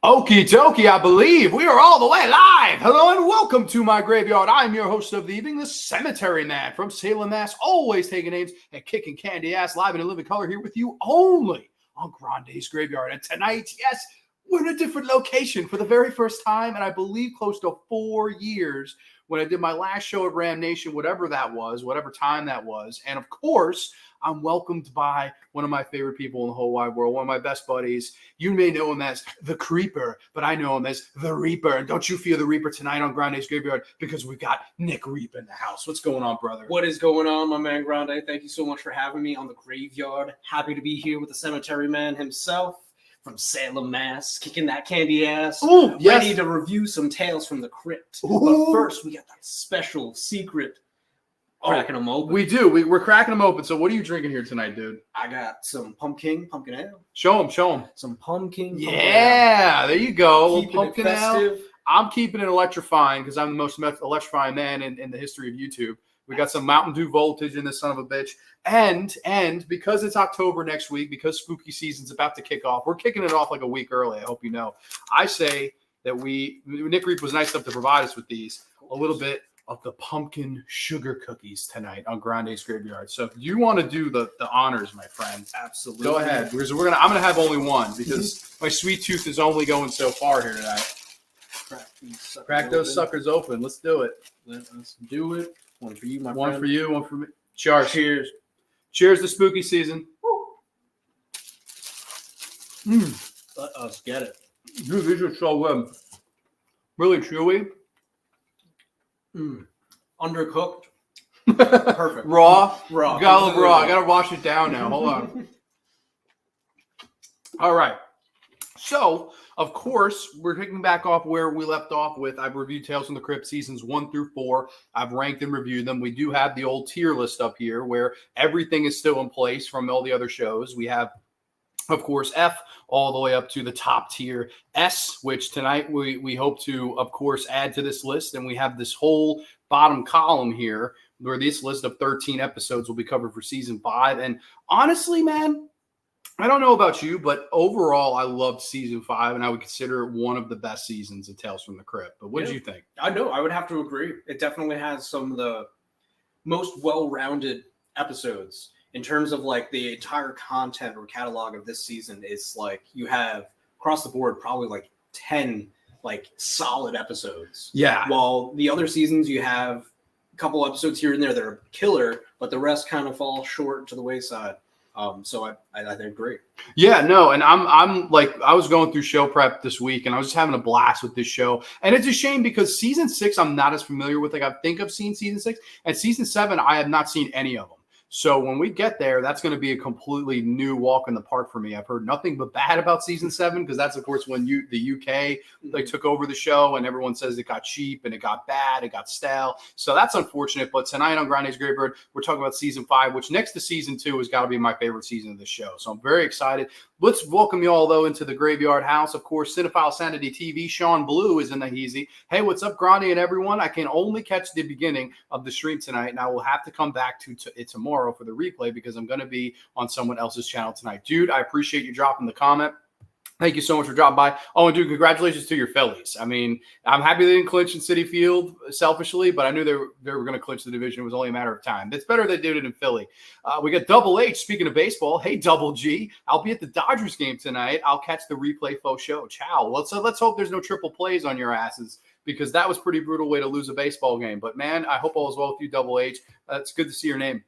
Okie dokie, I believe we are all the way live. Hello and welcome to my graveyard. I'm your host of the evening, the Cemetery Man from Salem, Mass. Always taking names and kicking candy ass live in a living color here with you only on Grande's Graveyard. And tonight, yes, we're in a different location for the very first time, and I believe close to 4 years when I did my last show at Ram Nation, whatever that was, whatever time that was. And of course, I'm welcomed by one of my favorite people in the whole wide world, one of my best buddies. You may know him as the Creeper, but I know him as the Reaper. And don't you fear the Reaper tonight on Grande's Graveyard, because we've got Nick Reip in the house. What's going on, brother? What is going on, my man Grande? Thank you so much for having me on the Graveyard. Happy to be here with the Cemetery Man himself from Salem, Mass, kicking that candy ass. Ooh, yes. Ready to review some tales from the Crypt. Ooh. But first, we got that special secret. Cracking them open. We do. We're cracking them open. So what are you drinking here tonight, dude? I got some pumpkin ale. Show them. Some pumpkin Yeah, there you go. Keeping Pumpkin it ale. festive. I'm keeping it electrifying because I'm the most electrifying man in the history of YouTube. We got some Mountain Dew voltage in this son of a bitch. And because it's October next week, because spooky season's about to kick off, we're kicking it off like a week early. I hope you know. I say that Nick Reip was nice enough to provide us with these, a little bit of the pumpkin sugar cookies tonight on Grande's Graveyard. So if you want to do the honors, my friend, Absolutely. go ahead. Because I'm gonna have only one because my sweet tooth is only going so far here tonight. Crack those suckers open. Let's do it. Let us do it. One for you, my friend. One for you, one for me. Cheers. Cheers. Cheers to spooky season. Let us get it. Dude, these are so good. Really chewy. Undercooked. Perfect. Raw. Raw. Got a little raw. I gotta wash it down now. Hold on. All right. So, of course, we're kicking back off where we left off with. I've reviewed Tales from the Crypt seasons 1 through 4. I've ranked and reviewed them. We do have the old tier list up here where everything is still in place from all the other shows. We have, of course, F all the way up to the top tier S, which tonight we hope to, of course, add to this list. And we have this whole bottom column here where this list of 13 episodes will be covered for season 5. And honestly, man, I don't know about you, but overall, I loved season 5, and I would consider it one of the best seasons of Tales from the Crypt. But what did you think? I know. I would have to agree. It definitely has some of the most well-rounded episodes in terms of like the entire content or catalog of this season. Is like you have across the board probably like 10 like solid episodes. Yeah. While the other seasons you have a couple episodes here and there that are killer, but the rest kind of fall short to the wayside. So I think great. Yeah, no, and I'm like, I was going through show prep this week, and I was just having a blast with this show. And it's a shame because season 6 I'm not as familiar with. Like I think I've seen season 6, and season 7 I have not seen any of them. So when we get there, that's going to be a completely new walk in the park for me. I've heard nothing but bad about season 7 because that's, of course, when the UK like took over the show, and everyone says it got cheap and it got bad, it got stale. So that's unfortunate. But tonight on Grande's Graveyard, we're talking about season 5, which next to season 2 has got to be my favorite season of the show. So I'm very excited. Let's welcome you all, though, into the Graveyard House. Of course, Cinephile Sanity TV, Sean Blue is in the heezy. Hey, what's up, Grande and everyone? I can only catch the beginning of the stream tonight, and I will have to come back to it tomorrow for the replay because I'm going to be on someone else's channel tonight. Dude, I appreciate you dropping the comment. Thank you so much for dropping by. Oh, and dude, congratulations to your Phillies. I mean, I'm happy they didn't clinch in Citi Field selfishly, but I knew they were going to clinch the division. It was only a matter of time. It's better they did it in Philly. We got Double H. Speaking of baseball, hey, Double G. I'll be at the Dodgers game tonight. I'll catch the replay faux show. Ciao. Let's hope there's no triple plays on your asses because that was a pretty brutal way to lose a baseball game. But, man, I hope all is well with you, Double H. It's good to see your name.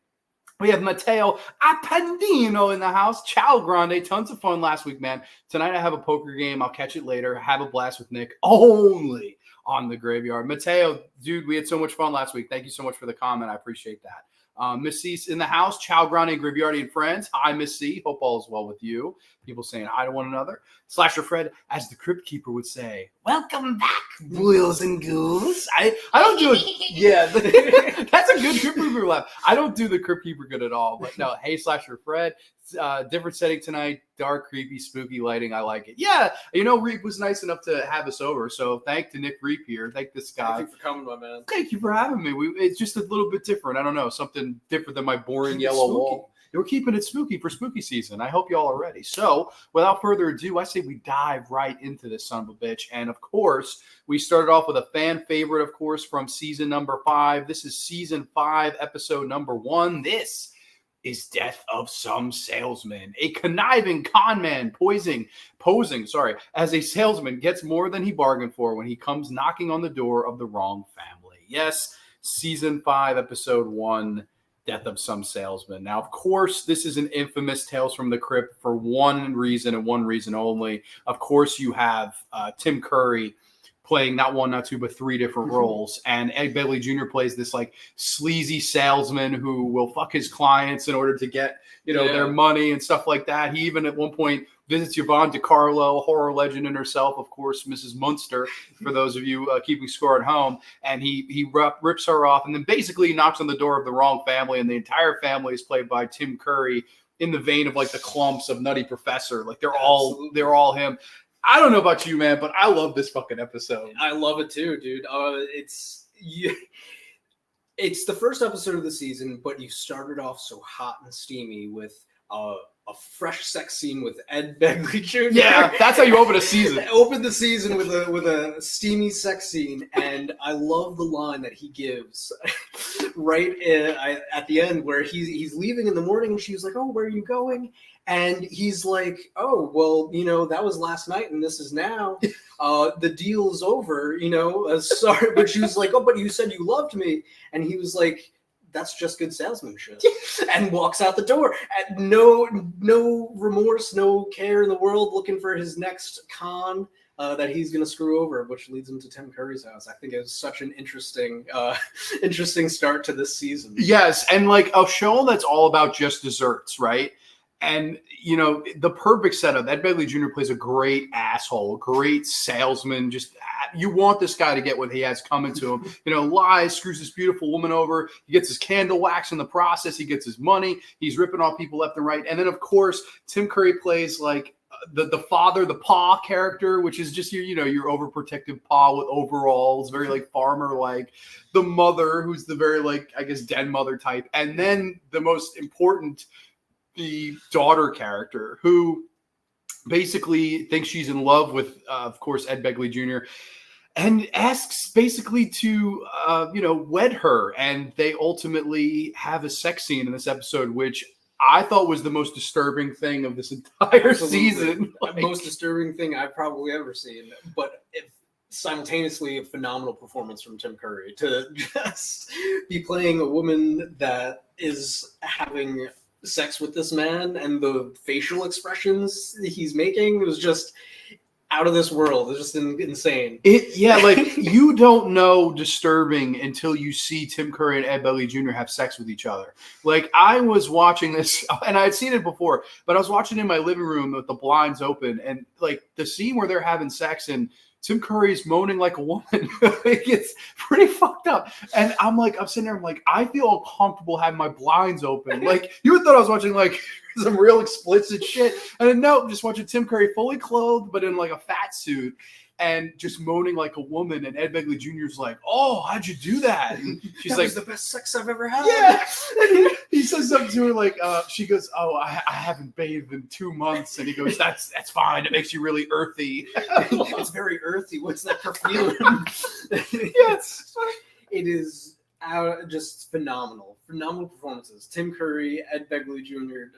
We have Matteo Appendino in the house. Ciao, Grande. Tons of fun last week, man. Tonight I have a poker game. I'll catch it later. Have a blast with Nick only on the Graveyard. Matteo, dude, we had so much fun last week. Thank you so much for the comment. I appreciate that. Miss C's in the house. Ciao, Grande, Graveyardian friends. Hi, Miss C. Hope all is well with you. People saying hi to one another. Slasher Fred, as the Crypt Keeper would say, welcome back, boils and ghouls. I don't do it. Yeah, that's a good Crypt Keeper laugh. I don't do the Crypt Keeper good at all. But no, hey, Slasher Fred. Different setting tonight. Dark, creepy, spooky lighting. I like it. Yeah, you know, Reip was nice enough to have us over. So thank to Nick Reip here. Thank this guy. Thank you for coming, my man. Thank you for having me. It's just a little bit different. I don't know, something different than my boring yellow Spooky. wall. we're keeping it spooky for spooky season. I hope y'all are ready. So without further ado, I say we dive right into this son of a bitch. And of course, we started off with a fan favorite, of course, from season number 5. This is season 5, episode number 1. This is Death of Some Salesman. A conniving con man posing as a salesman gets more than he bargained for when he comes knocking on the door of the wrong family. Yes, season 5, episode 1, Death of Some Salesman. Now, of course, this is an infamous Tales from the Crypt for one reason and one reason only. Of course, you have Tim Curry playing not one, not two, but 3 different roles. And Ed Begley Jr. plays this like sleazy salesman who will fuck his clients in order to get, their money and stuff like that. He even at one point visits Yvonne DiCarlo, horror legend in herself, of course, Mrs. Munster, for those of you keeping score at home. And he rips her off and then basically knocks on the door of the wrong family. And the entire family is played by Tim Curry in the vein of like the Clumps of Nutty Professor. Like they're all him. I don't know about you, man, but I love this fucking episode. I love it too, dude. It's the first episode of the season, but you started off so hot and steamy with a fresh sex scene with Ed Begley Jr. Yeah, that's how you open a season. Open the season with a steamy sex scene, and I love the line that he gives right at the end where he's leaving in the morning, and she's like, "Oh, where are you going?" And he's like, "Oh, well, that was last night, and this is now. The deal's over, sorry." But she was like, "Oh, but you said you loved me," and he was like, "That's just good salesmanship," and walks out the door. No remorse, no care in the world, looking for his next con that he's going to screw over, which leads him to Tim Curry's house. I think it was such an interesting start to this season. Yes, and like a show that's all about just desserts, right? And, the perfect setup. Ed Begley Jr. plays a great asshole, great salesman. Just you want this guy to get what he has coming to him. Lies, screws this beautiful woman over. He gets his candle wax in the process. He gets his money. He's ripping off people left and right. And then, of course, Tim Curry plays like the father, the pa character, which is just your overprotective pa with overalls, very like farmer like. The mother, who's the very like I guess den mother type, and then the most important, the daughter character who basically thinks she's in love with, of course, Ed Begley Jr. and asks basically to, wed her. And they ultimately have a sex scene in this episode, which I thought was the most disturbing thing of this entire season. The most disturbing thing I've probably ever seen. But simultaneously a phenomenal performance from Tim Curry to just be playing a woman that is having sex with this man, and the facial expressions he's making was just out of this world. It's just insane. You don't know disturbing until you see Tim Curry and Ed Begley Jr. have sex with each other. Like I was watching this, and I had seen it before, but I was watching it in my living room with the blinds open, and like the scene where they're having sex and Tim Curry's moaning like a woman. It gets pretty fucked up. And I'm sitting there, I'm like, I feel uncomfortable having my blinds open. Like, you would thought I was watching like some real explicit shit. And then no, just watching Tim Curry fully clothed, but in like a fat suit and just moaning like a woman. And Ed Begley Jr.'s like, "Oh, how'd you do that?" And she's that like, was the best sex I've ever had. Yeah. And he says something to her like, she goes, "Oh, I haven't bathed in 2 months." And he goes, that's fine. It makes you really earthy. It's very earthy. What's that perfume? Yes. It is just phenomenal performances. Tim Curry, Ed Begley Jr.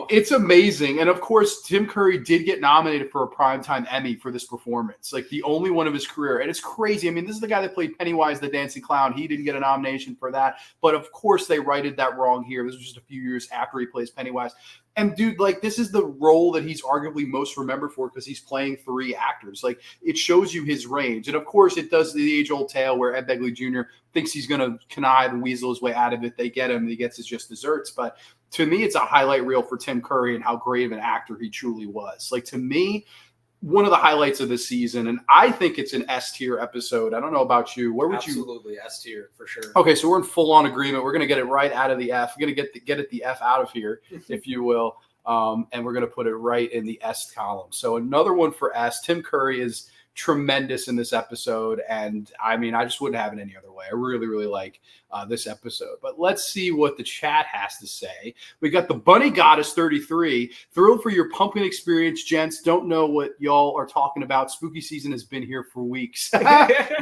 It's amazing. And of course, Tim Curry did get nominated for a Primetime Emmy for this performance, like the only one of his career. And it's crazy. I mean, this is the guy that played Pennywise the Dancing Clown. He didn't get a nomination for that. But of course, they righted that wrong here. This was just a few years after he plays Pennywise. And dude, like, this is the role that he's arguably most remembered for because he's playing 3 actors. Like, it shows you his range. And of course, it does the age-old tale where Ed Begley Jr. thinks he's going to connive and weasel his way out of it. They get him, and he gets his just desserts. But to me, it's a highlight reel for Tim Curry and how great of an actor he truly was. Like, to me, one of the highlights of this season, and I think it's an S-tier episode. I don't know about you. Where would Absolutely S-tier, for sure. Okay, so we're in full-on agreement. We're going to get it right out of the F. We're going to get the F out of here, if you will, and we're going to put it right in the S column. So another one for S. Tim Curry is tremendous in this episode. And I mean, I just wouldn't have it any other way. I really, really like this episode. But let's see what the chat has to say. We got the Bunny Goddess 33. Thrilled for your pumpkin experience, gents. Don't know what y'all are talking about. Spooky season has been here for weeks.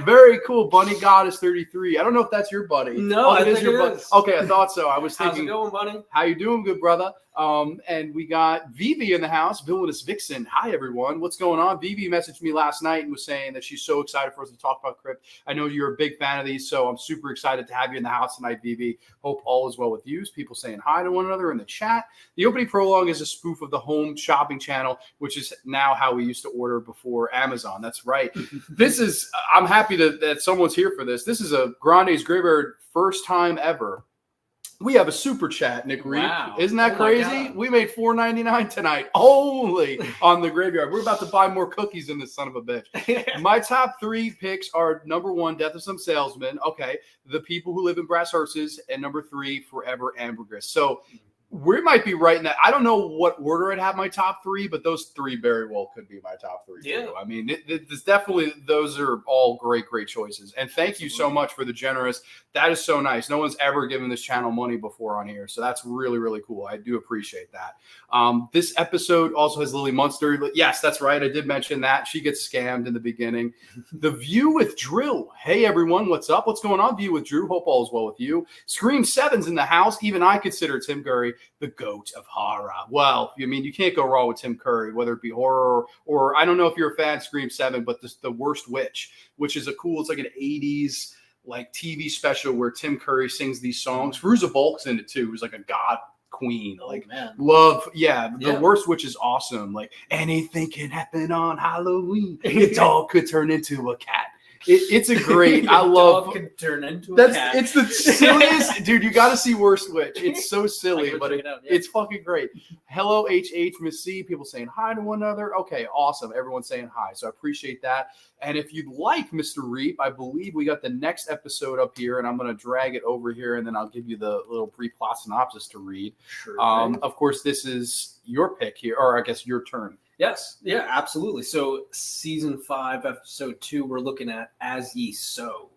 Very cool. Bunny Goddess 33. I don't know if that's your buddy. No, I think it is. Okay, I thought so. I was thinking. How's it going, Bunny? How you doing, good brother? And we got Vivi in the house, Villainous Vixen. Hi, everyone. What's going on? Vivi messaged me last night and was saying that she's so excited for us to talk about Crypt. I know you're a big fan of these, so I'm super excited to have you in the house tonight, Vivi. Hope all is well with you. People saying hi to one another in the chat. The opening prologue is a spoof of the home shopping channel, which is now how we used to order before Amazon. That's right. I'm happy that someone's here for this. This is a Grande's Graveyard first time ever. We have a super chat, Nick Reip. Wow. Isn't that crazy? We made $4.99 tonight only on the Graveyard. We're about to buy more cookies than this son of a bitch. My top 3 picks are number 1, Death of Some Salesman. Okay. The People Who Live in Brass Hearses. And number 3, Forever Ambergris. So we might be right in that. I don't know what order I'd have my top 3, but those 3 very well could be my top 3. Yeah. Too. I mean, it's definitely, those are all great choices. And thank you so much for the generous. That is so nice. No one's ever given this channel money before on here. So that's really, really cool. I do appreciate that. This episode also has Lily Munster. Yes, that's right. I did mention that. She gets scammed in the beginning. The View with Drew. Hey, everyone. What's up? What's going on? View with Drew. Hope all is well with you. Scream 7's in the house. Even I consider Tim Curry the GOAT of horror. Well, I mean, you can't go wrong with Tim Curry, whether it be horror or I don't know if you're a fan of Scream 7, but The Worst Witch, which is it's like an 80s like TV special where Tim Curry sings these songs. Fairuza Balk's in it too, who's like a god queen. Love. Yeah. The Worst Witch is awesome. Like anything can happen on Halloween. It all could turn into a cat. It's a great. I love. Dog could turn into a cat. It's the silliest, dude. You got to see Worst Witch. It's so silly, but it's fucking great. Hello, HH Miss C. People saying hi to one another. Okay, awesome. Everyone's saying hi, so I appreciate that. And if you'd like, Mr. Reip, I believe we got the next episode up here, and I'm going to drag it over here, and then I'll give you the little pre-plot synopsis to read. Sure. Of course, this is your pick here, or I guess your turn. Yes. Yeah, absolutely. So season 5, episode 2, we're looking at As Ye Sow.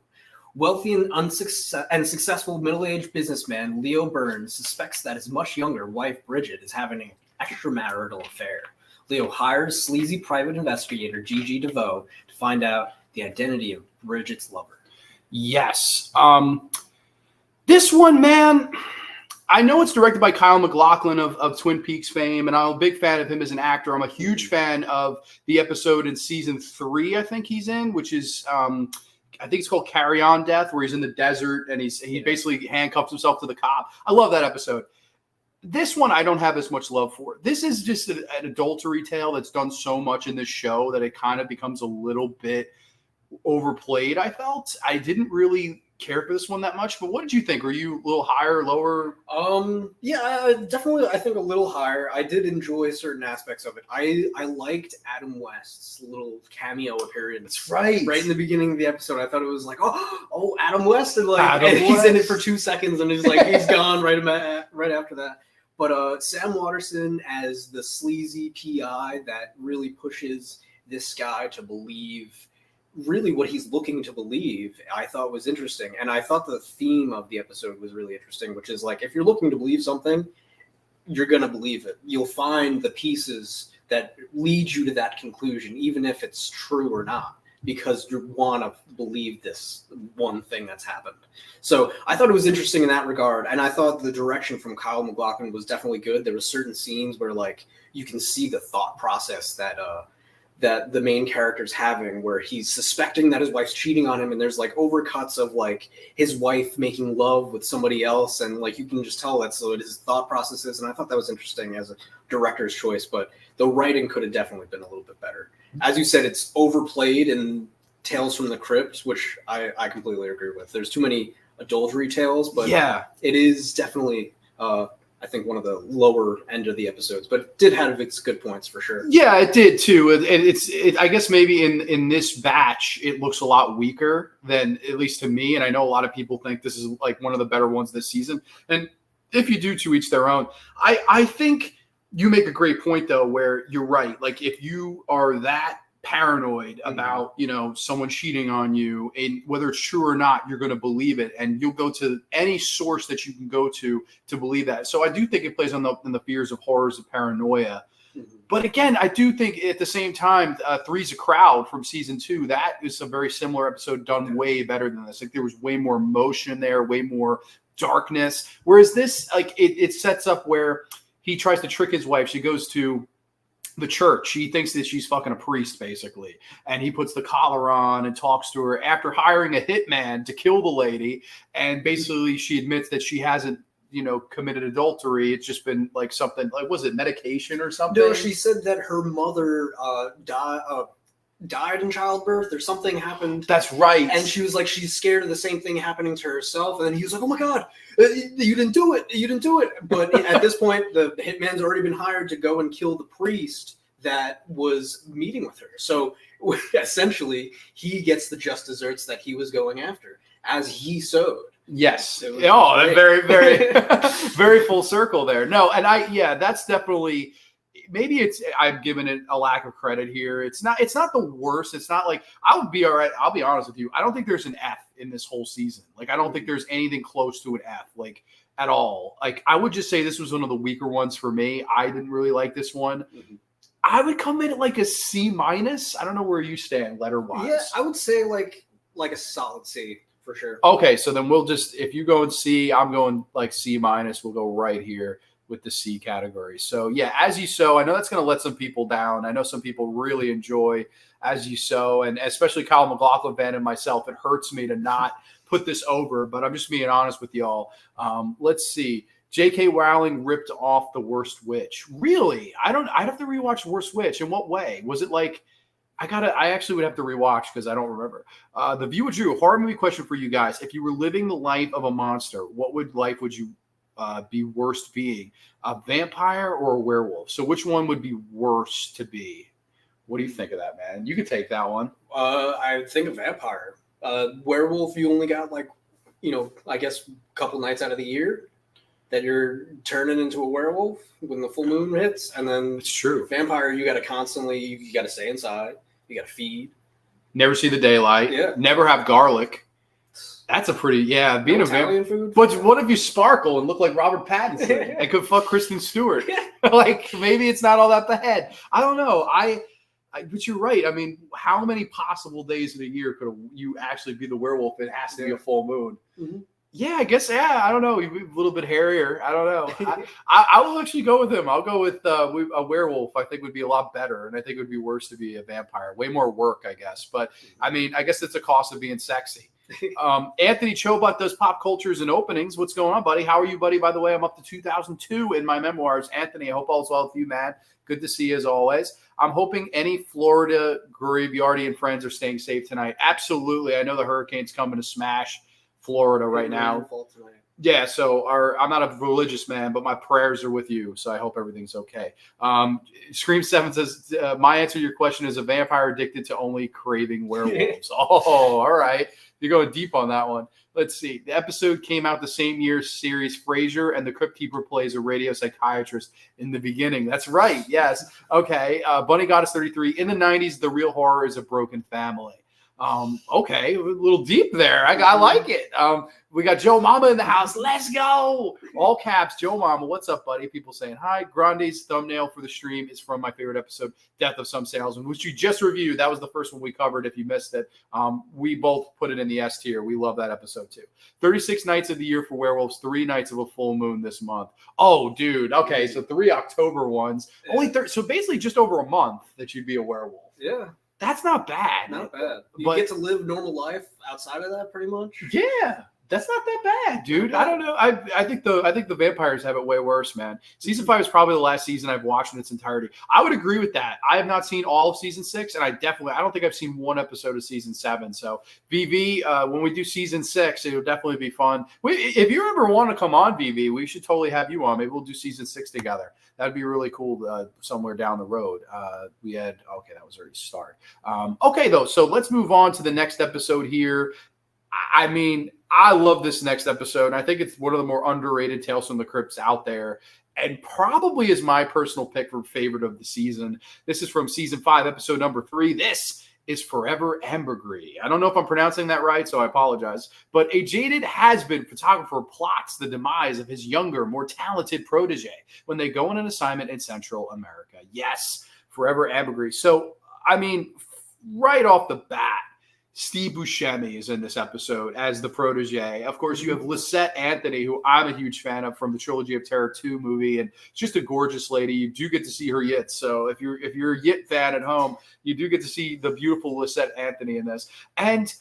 Wealthy and successful middle-aged businessman Leo Burns suspects that his much younger wife Bridget is having an extramarital affair. Leo hires sleazy private investigator Gigi DeVoe to find out the identity of Bridget's lover. Yes. This one, man, I know it's directed by Kyle MacLachlan of Twin Peaks fame, and I'm a big fan of him as an actor. I'm a huge fan of the episode in season 3, I think he's in, which is I think it's called Carry On Death, where he's in the desert and he basically handcuffs himself to the cop. I love that episode. This one I don't have as much love for. This is just an adultery tale that's done so much in this show that it kind of becomes a little bit overplayed, I felt. I didn't really care for this one that much, but what did you think? Were you a little higher, lower? Yeah, definitely. I think a little higher. I did enjoy certain aspects of it. I liked Adam West's little cameo appearance. Right in the beginning of the episode. I thought it was like, oh, Adam West, and he's in it for 2 seconds, and he's gone right after that. But Sam Waterston as the sleazy PI that really pushes this guy to believe really what he's looking to believe, I thought was interesting. And I thought the theme of the episode was really interesting, which is like, if you're looking to believe something, you're going to believe it. You'll find the pieces that lead you to that conclusion, even if it's true or not, because you want to believe this one thing that's happened. So I thought it was interesting in that regard. And I thought the direction from Kyle MacLachlan was definitely good. There were certain scenes where like you can see the thought process that the main character's having, where he's suspecting that his wife's cheating on him, and there's like overcuts of like his wife making love with somebody else, and like you can just tell that's what his thought process is. And I thought that was interesting as a director's choice, but the writing could have definitely been a little bit better. As you said, it's overplayed in Tales from the Crypt, which I completely agree with. There's too many adultery tales, but yeah, it is definitely I think one of the lower end of the episodes, but it did have its good points for sure. Yeah, it did too. And I guess maybe in this batch, it looks a lot weaker than, at least to me. And I know a lot of people think this is like one of the better ones this season. And if you do, to each their own. I think you make a great point though, where you're right. Like if you are that paranoid about, someone cheating on you, and whether it's true or not, you're going to believe it. And you'll go to any source that you can go to believe that. So I do think it plays on in the fears of horrors of paranoia. But again, I do think at the same time, Three's a Crowd from season 2, that is a very similar episode done way better than this. Like there was way more emotion there, way more darkness. Whereas this, like it sets up where he tries to trick his wife. She goes to the church. She thinks that she's fucking a priest, basically. And he puts the collar on and talks to her after hiring a hitman to kill the lady. And basically she admits that she hasn't, committed adultery. It's just been like something like, was it medication or something? No, she said that her mother died in childbirth or something happened. That's right. And she was like, she's scared of the same thing happening to herself. And then he was like, oh my God, you didn't do it. You didn't do it. But at this point, the hitman's already been hired to go and kill the priest that was meeting with her. So essentially, he gets the just desserts that he was going after as he sowed. Yes. Oh, very, very, very full circle there. No, and that's definitely, maybe I've given it a lack of credit here. It's not the worst. It's not like, I would be all right. I'll be honest with you. I don't think there's an F in this whole season. Like, I don't think there's anything close to an F, like at all. Like, I would just say this was one of the weaker ones for me. I didn't really like this one. Mm-hmm. I would come in at like a C-. I don't know where you stand letter wise. Yeah, I would say like a solid C. For sure. Okay, so then we'll just, if you go in C, I'm going like C-. We'll go right here with the C category. So yeah, As You Sow, I know that's going to let some people down. I know some people really enjoy As You Sow, and especially Kyle McLaughlin fan and myself. It hurts me to not put this over, but I'm just being honest with y'all. Let's see. J.K. Rowling ripped off The Worst Witch. Really? I'd have to rewatch Worst Witch. In what way? Was it like, I actually would have to rewatch because I don't remember. The Viewer Drew, horror movie question for you guys. If you were living the life of a monster, what life would you be worst being? A vampire or a werewolf? So which one would be worse to be? What do you think of that, man? You could take that one. I think a vampire. Werewolf, you only got I guess a couple nights out of the year that you're turning into a werewolf when the full moon hits. And then it's true. Vampire, you got to constantly, you got to stay inside. You got to feed. Never see the daylight. Yeah. Never have garlic. That's a pretty, being a vampire. Food. But what if you sparkle and look like Robert Pattinson and could fuck Kristen Stewart? Like, maybe it's not all that bad. I don't know. But you're right. I mean, how many possible days in a year could you actually be the werewolf? It has to be a full moon. Mm-hmm. Yeah, I guess. Yeah, I don't know. He'd be a little bit hairier. I don't know. I will actually go with him. I'll go with a werewolf. I think would be a lot better, and I think it would be worse to be a vampire. Way more work, I guess. But I mean, I guess it's a cost of being sexy. Anthony Chobot does pop cultures and openings. What's going on, buddy? How are you, buddy? By the way, I'm up to 2002 in my memoirs. Anthony, I hope all's well with you, man. Good to see you as always. I'm hoping any Florida Graveyardian friends are staying safe tonight. Absolutely. I know the hurricane's coming to smash Florida right now. Yeah, so I'm not a religious man, but my prayers are with you, so I hope everything's okay. Scream7 says, my answer to your question is a vampire addicted to only craving werewolves. Oh, all right. You're going deep on that one. Let's see. The episode came out the same year series Frasier, and the Crypt Keeper plays a radio psychiatrist in the beginning. That's right. Yes. Okay. Bunny Goddess 33. In the 90s, the real horror is a broken family. Okay, a little deep there. I like it. We got Joe Mama in the house. Let's go. All caps, Joe Mama. What's up, buddy? People saying hi. Grande's thumbnail for the stream is from my favorite episode, Death of Some Salesman, which you just reviewed. That was the first one we covered. If you missed it, we both put it in the S tier. We love that episode too. 36 nights of the year for werewolves, 3 nights of a full moon this month. Oh, dude. Okay, so 3 October ones. Only so basically just over a month that you'd be a werewolf. Yeah. That's not bad. Not bad. You get to live normal life outside of that, pretty much. Yeah, that's not that bad, dude. I don't know. I think the vampires have it way worse, man. Season 5 is probably the last season I've watched in its entirety. I would agree with that. I have not seen all of season 6, and I don't think I've seen one episode of season 7. So VV, when we do season 6, it'll definitely be fun. If you ever want to come on, VV, we should totally have you on. Maybe we'll do season 6 together. That'd be really cool somewhere down the road. That was already start. Okay, though, so let's move on to the next episode here. I mean, I love this next episode. I think it's one of the more underrated Tales from the Crypts out there. and probably is my personal pick for favorite of the season. This is from season 5, episode number 3. This is Forever Ambergris. I don't know if I'm pronouncing that right, so I apologize. But a jaded has-been photographer plots the demise of his younger, more talented protege when they go on an assignment in Central America. Yes, Forever Ambergris. So, I mean, right off the bat, Steve Buscemi is in this episode as the protege. Of course, you have Lisette Anthony, who I'm a huge fan of from the Trilogy of Terror 2 movie, and just a gorgeous lady. You do get to see her yit. So if you're a yit fan at home, you do get to see the beautiful Lisette Anthony in this. And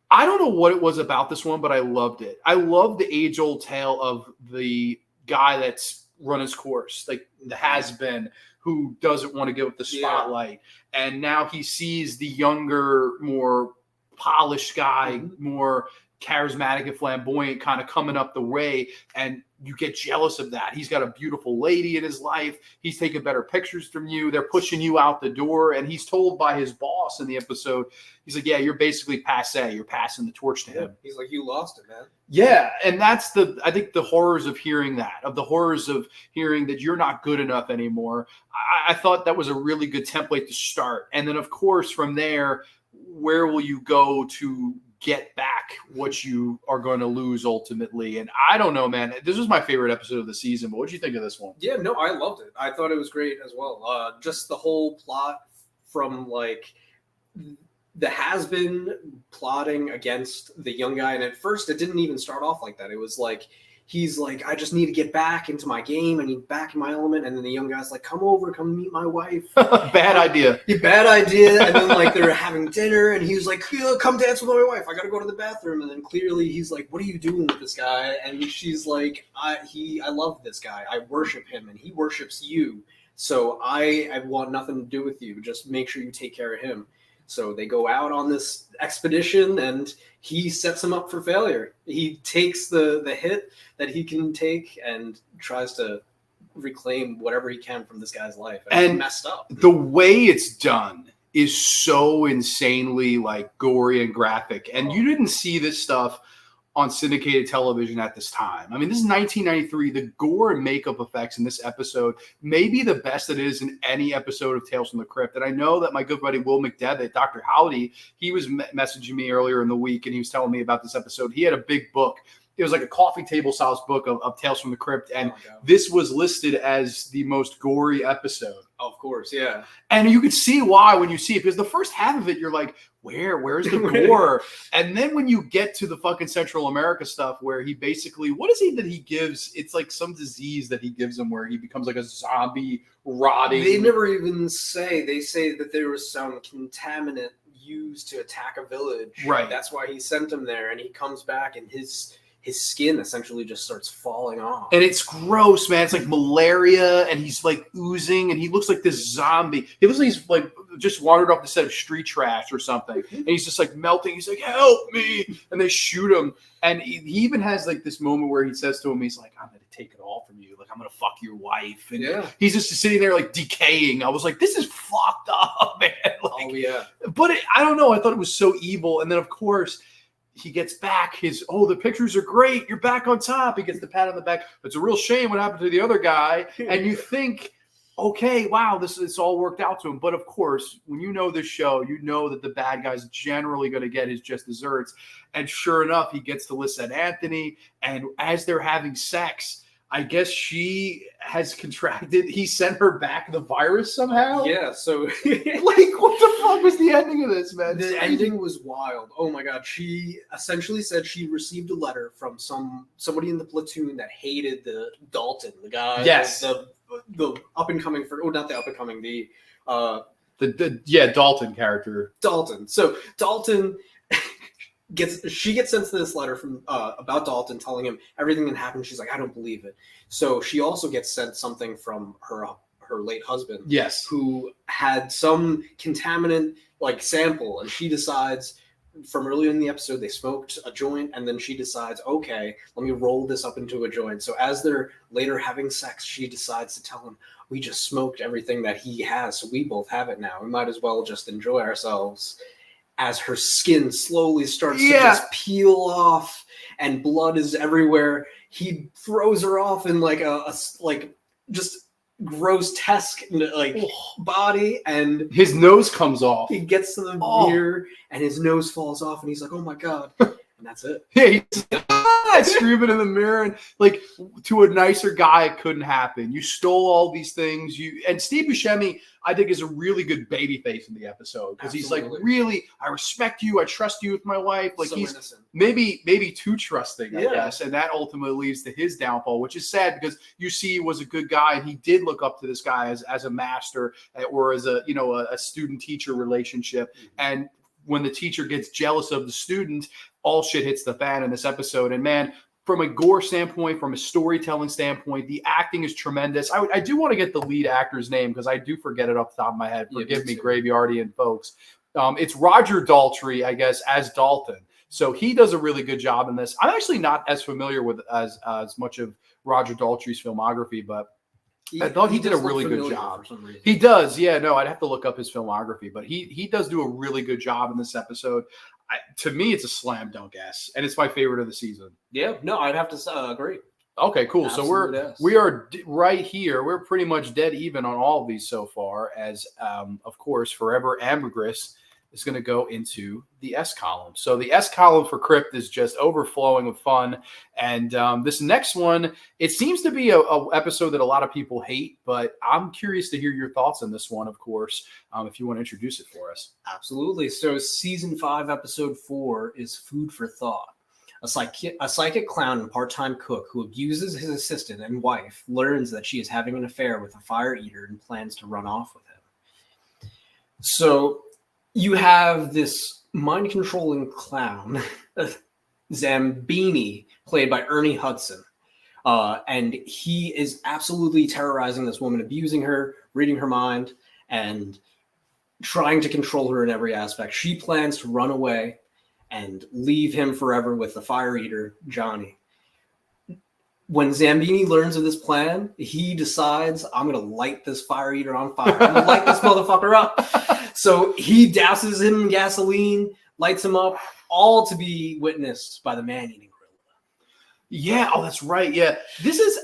I don't know what it was about this one, but I loved it. I love the age-old tale of the guy that's run his course, like the has-been, who doesn't want to give up the spotlight. Yeah. And now he sees the younger, more polished guy, more charismatic and flamboyant kind of coming up the way, and you get jealous of that. He's got a beautiful lady in his life. He's taking better pictures from you. They're pushing you out the door, and he's told by his boss in the episode, he's like, yeah, you're basically passé. You're passing the torch to him. He's like, you lost it, man. Yeah, and that's I think the horrors of hearing that, of the horrors of hearing that you're not good enough anymore. I thought that was a really good template to start. And then, of course, from there, where will you go to get back what you are going to lose ultimately? And I don't know, man. This was my favorite episode of the season, but what did you think of this one? Yeah, no, I loved it. I thought it was great as well. Just the whole plot from like the has-been plotting against the young guy. And at first it didn't even start off like that. It was like, he's like, I just need to get back into my game. I need back in my element. And then the young guy's like, come over, come meet my wife. Bad idea. Yeah, bad idea. And then like they're having dinner and he's like, come dance with my wife. I got to go to the bathroom. And then clearly he's like, what are you doing with this guy? And she's like, I love this guy. I worship him and he worships you. So I want nothing to do with you. Just make sure you take care of him. So they go out on this expedition and he sets him up for failure. He takes the hit that he can take and tries to reclaim whatever he can from this guy's life. And it's messed up. The way it's done is so insanely like gory and graphic. And you didn't see this stuff on syndicated television at this time. I mean, this is 1993. The gore and makeup effects in this episode may be the best it is in any episode of Tales from the Crypt. And I know that my good buddy Will McDevitt, Dr. Howdy, he was messaging me earlier in the week, and he was telling me about this episode. He had a big book. It was like a coffee table size book of Tales from the Crypt, and this was listed as the most gory episode. Of course, yeah. And you could see why when you see it, because the first half of it, you're like, where's the gore? And then when you get to the fucking Central America stuff where he basically, what is it that he gives? It's like some disease that he gives him where he becomes like a zombie rotting. They never even say. They say that there was some contaminant used to attack a village. Right. That's why he sent him there, and he comes back and his skin essentially just starts falling off. And it's gross, man. It's like malaria, and he's like oozing, and he looks like this zombie. He looks like he's like just wandered off the set of Street Trash or something. And he's just like melting. He's like, help me. And they shoot him. And he even has like this moment where he says to him, he's like, I'm going to take it all from you. Like, I'm going to fuck your wife. And he's just sitting there like decaying. I was like, this is fucked up, man. Like, oh, yeah. But I don't know. I thought it was so evil. And then, of course, he gets back the pictures are great. You're back on top. He gets the pat on the back. It's a real shame what happened to the other guy. And you think, okay, wow, it's all worked out to him. But of course, when you know this show, you know that the bad guy's generally going to get his just desserts. And sure enough, he gets to Lisette Anthony. And as they're having sex, I guess she has contracted. He sent her back the virus somehow. Yeah. So, like, what the fuck was the ending of this, man? The ending was wild. Oh my god. She essentially said she received a letter from somebody in the platoon that hated the Dalton, the guy. Yes. The up and coming not the up and coming. Dalton character. Dalton. So Dalton. She gets sent this letter from about Dalton telling him everything that happened. She's like, I don't believe it. So she also gets sent something from her late husband. Yes. Who had some contaminant like sample, and she decides from earlier in the episode they smoked a joint, and then she decides, okay, let me roll this up into a joint. So as they're later having sex, she decides to tell him, we just smoked everything that he has, so we both have it now. We might as well just enjoy ourselves. As her skin slowly starts to just peel off and blood is everywhere, he throws her off in like just grotesque like body, and his nose comes off. He gets to the mirror and his nose falls off, and he's like, "Oh my god!" And that's it. Yeah, he's screaming in the mirror, and like to a nicer guy, it couldn't happen. You stole all these things. And Steve Buscemi, I think, is a really good baby face in the episode because he's like, really, I respect you, I trust you with my life. Like, so he's innocent. maybe too trusting, I guess, and that ultimately leads to his downfall, which is sad because you see he was a good guy and he did look up to this guy as a master or as a student teacher relationship. And when the teacher gets jealous of the student, all shit hits the fan in this episode. And man, from a gore standpoint, from a storytelling standpoint, the acting is tremendous. I do want to get the lead actor's name because I do forget it off the top of my head. Forgive me, Graveyardian folks. It's Roger Daltrey, I guess, as Dalton. So he does a really good job in this. I'm actually not as familiar with as much of Roger Daltrey's filmography, but I thought he did a really good job. He does. Yeah, no, I'd have to look up his filmography, but he does do a really good job in this episode. To me, it's a slam dunk S, and it's my favorite of the season. Yeah, no, I'd have to agree. Okay, cool. Absolute so we are right here. We're pretty much dead even on all of these so far. As of course, Forever Ambergris is going to go into the S column. So the S column for Crypt is just overflowing with fun. And this next one, it seems to be a episode that a lot of people hate, but I'm curious to hear your thoughts on this one, of course, if you want to introduce it for us. Absolutely. So season 5, episode 4 is Food for Thought. A psychic clown and part-time cook who abuses his assistant and wife learns that she is having an affair with a fire eater and plans to run off with him. So you have this mind-controlling clown, Zambini, played by Ernie Hudson. And he is absolutely terrorizing this woman, abusing her, reading her mind, and trying to control her in every aspect. She plans to run away and leave him forever with the fire eater, Johnny. When Zambini learns of this plan, he decides, I'm going to light this fire eater on fire. I'm going to light this motherfucker up. So he douses him in gasoline, lights him up, all to be witnessed by the man-eating gorilla. Yeah, oh, that's right. Yeah, this is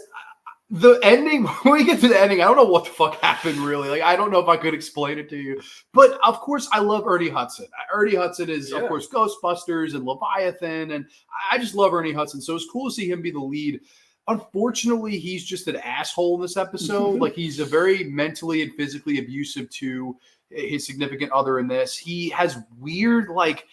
the ending. When we get to the ending, I don't know what the fuck happened, really. Like, I don't know if I could explain it to you. But, of course, I love Ernie Hudson. Ernie Hudson is, of course, Ghostbusters and Leviathan, and I just love Ernie Hudson. So it's cool to see him be the lead. Unfortunately, he's just an asshole in this episode. Like, he's a very mentally and physically abusive to his significant other in this. He has weird, like,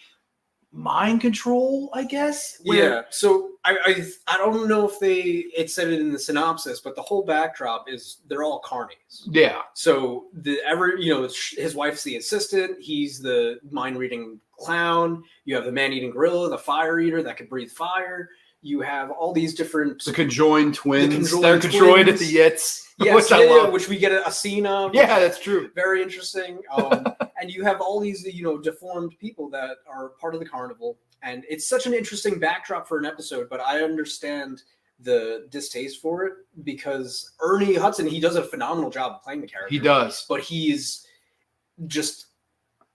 mind control, I guess. Yeah. So I don't know if it said it in the synopsis, but the whole backdrop is they're all carnies. Yeah. So his wife's the assistant. He's the mind reading clown. You have the man eating gorilla, the fire eater that can breathe fire. You have all these different... The conjoined twins. They're conjoined at the Yitz. Yes, which we get a scene of. Yeah, that's true. Very interesting. And you have all these, deformed people that are part of the carnival. And it's such an interesting backdrop for an episode, but I understand the distaste for it because Ernie Hudson, he does a phenomenal job of playing the character. He does. But he's just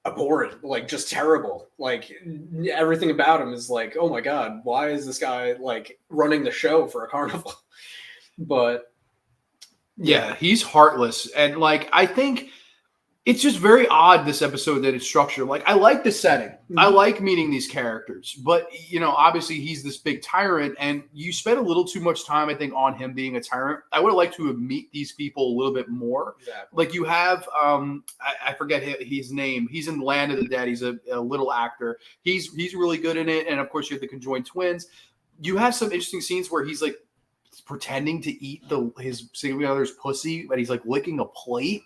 abhorrent, like just terrible. Like everything about him is like, oh my God, why is this guy like running the show for a carnival? But yeah, he's heartless. And like, I think it's just very odd, this episode, that it's structured. Like, I like the setting. Mm-hmm. I like meeting these characters. But, obviously he's this big tyrant, and you spend a little too much time, I think, on him being a tyrant. I would have liked to meet these people a little bit more. Exactly. Like, you have, I forget his name. He's in Land of the Dead. He's a little actor. He's really good in it. And, of course, you have the conjoined twins. You have some interesting scenes where he's, like, pretending to eat his significant other's pussy, but he's, like, licking a plate.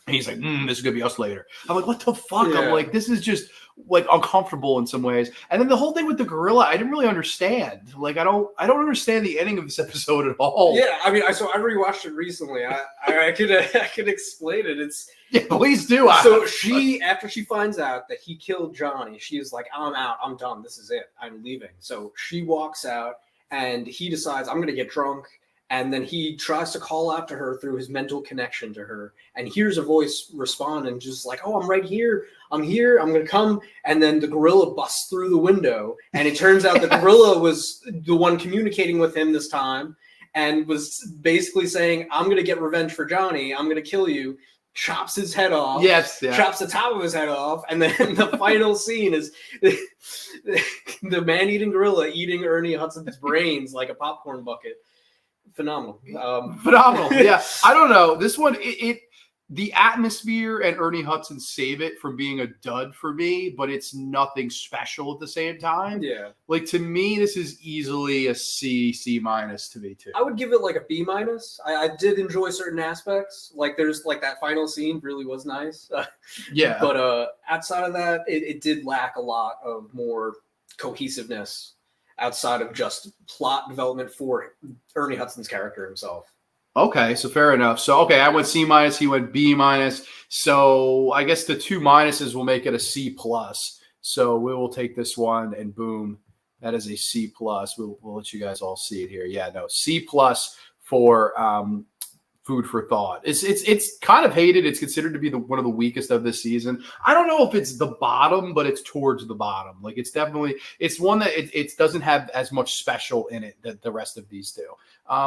And he's like, this is going to be us later. I'm like, what the fuck? Yeah. I'm like, this is just like uncomfortable in some ways. And then the whole thing with the gorilla, I didn't really understand. Like, I don't understand the ending of this episode at all. Yeah. I mean, I rewatched it recently. I could explain it. Yeah, please do. So after she finds out that he killed Johnny, she is like, I'm out. I'm done. This is it. I'm leaving. So she walks out and he decides, I'm going to get drunk. And then he tries to call out to her through his mental connection to her and hears a voice respond and just like, oh, I'm right here. I'm here. I'm going to come. And then the gorilla busts through the window. And it turns out the gorilla was the one communicating with him this time. and was basically saying, I'm going to get revenge for Johnny. I'm going to kill you. Chops his head off. Yes. Yeah. Chops the top of his head off. And then the final scene is the man-eating gorilla eating Ernie Hudson's brains like a popcorn bucket. Phenomenal. Phenomenal. Yeah. I don't know. This one, the atmosphere and Ernie Hudson save it from being a dud for me, but it's nothing special at the same time. Yeah. Like, to me, this is easily a C minus to me too. I would give it like a B minus. I did enjoy certain aspects. Like there's like that final scene really was nice. Yeah. But outside of that, it did lack a lot of more cohesiveness outside of just plot development for Ernie Hudson's character himself. Okay, so fair enough. So, okay, I went C minus, he went B minus. So I guess the 2 minuses will make it a C plus. So we will take this one and boom, that is a C plus. We'll let you guys all see it here. Yeah, no, C plus for food for thought. It's kind of hated. It's considered to be one of the weakest of this season. I don't know if it's the bottom, but it's towards the bottom. Like it's one that it doesn't have as much special in it that the rest of these do.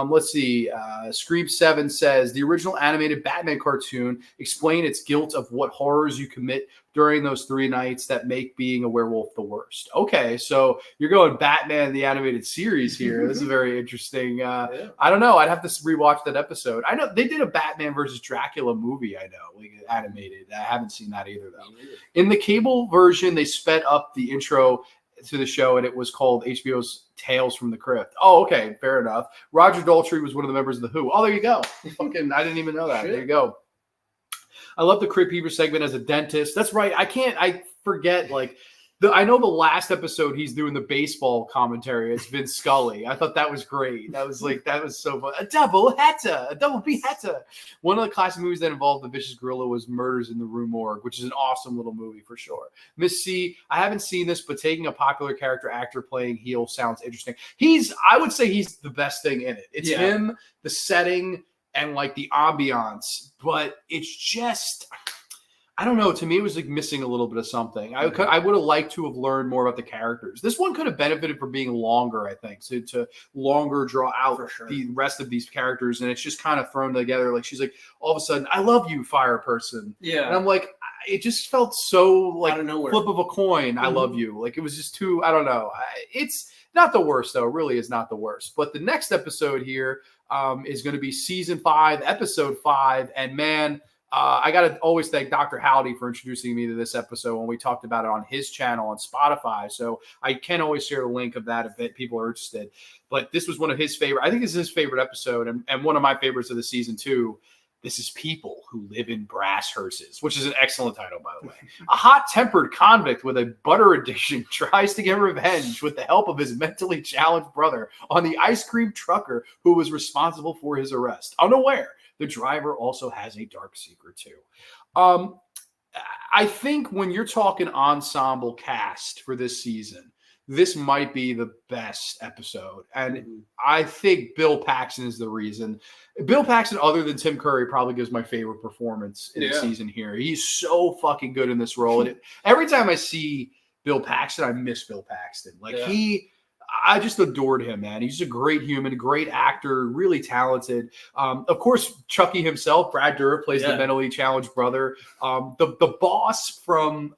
Let's see. Scream 7 says the original animated Batman cartoon explained its guilt of what horrors you commit during those 3 nights that make being a werewolf the worst. Okay, so you're going Batman the animated series here. This is very interesting. Yeah. I don't know. I'd have to rewatch that episode. I know they did a Batman versus Dracula movie. I know, like animated. I haven't seen that either though. In the cable version, they sped up the intro to the show, and it was called HBO's Tales from the Crypt. Oh, okay, fair enough. Roger Daltrey was one of the members of the Who. Oh, there you go. Fucking, I didn't even know that. There you go. I love the Crypt Keeper segment as a dentist. That's right. I forget, like, I know the last episode he's doing the baseball commentary. It's Vince Scully. I thought that was great. That was so fun. A double beater. One of the classic movies that involved the vicious gorilla was Murders in the Rue Morgue, which is an awesome little movie for sure. Miss C, I haven't seen this, but taking a popular character actor playing heel sounds interesting. I would say he's the best thing in it. It's him, the setting, and like the ambiance, but it's just, I don't know. To me, it was like missing a little bit of something. I would have liked to have learned more about the characters. This one could have benefited from being longer, I think, to longer draw out the rest of these characters. And it's just kind of thrown together. Like she's like, all of a sudden, I love you, fire person. Yeah. And I'm like, it just felt so like out of nowhere. Flip of a coin. I love you. Like it was just too, I don't know. It's not the worst though. It really is not the worst. But the next episode here is going to be season 5, episode 5. And man, I got to always thank Dr. Howdy for introducing me to this episode when we talked about it on his channel on Spotify. So I can always share the link of that if people are interested. But this was one of his favorite. I think this is his favorite episode and one of my favorites of the season too. This is People Who Live in Brass Hearses, which is an excellent title, by the way. A hot-tempered convict with a butter addiction tries to get revenge with the help of his mentally challenged brother on the ice cream trucker who was responsible for his arrest. Unaware, the driver also has a dark secret too. I think when you're talking ensemble cast for this season, this might be the best episode. And I think Bill Paxton is the reason. Bill Paxton, other than Tim Curry, probably gives my favorite performance in the season here. He's so fucking good in this role. And every time I see Bill Paxton, I miss Bill Paxton. Like I just adored him, man. He's a great human, great actor, really talented. Of course, Chucky himself, Brad Dourif, plays the mentally challenged brother. The boss from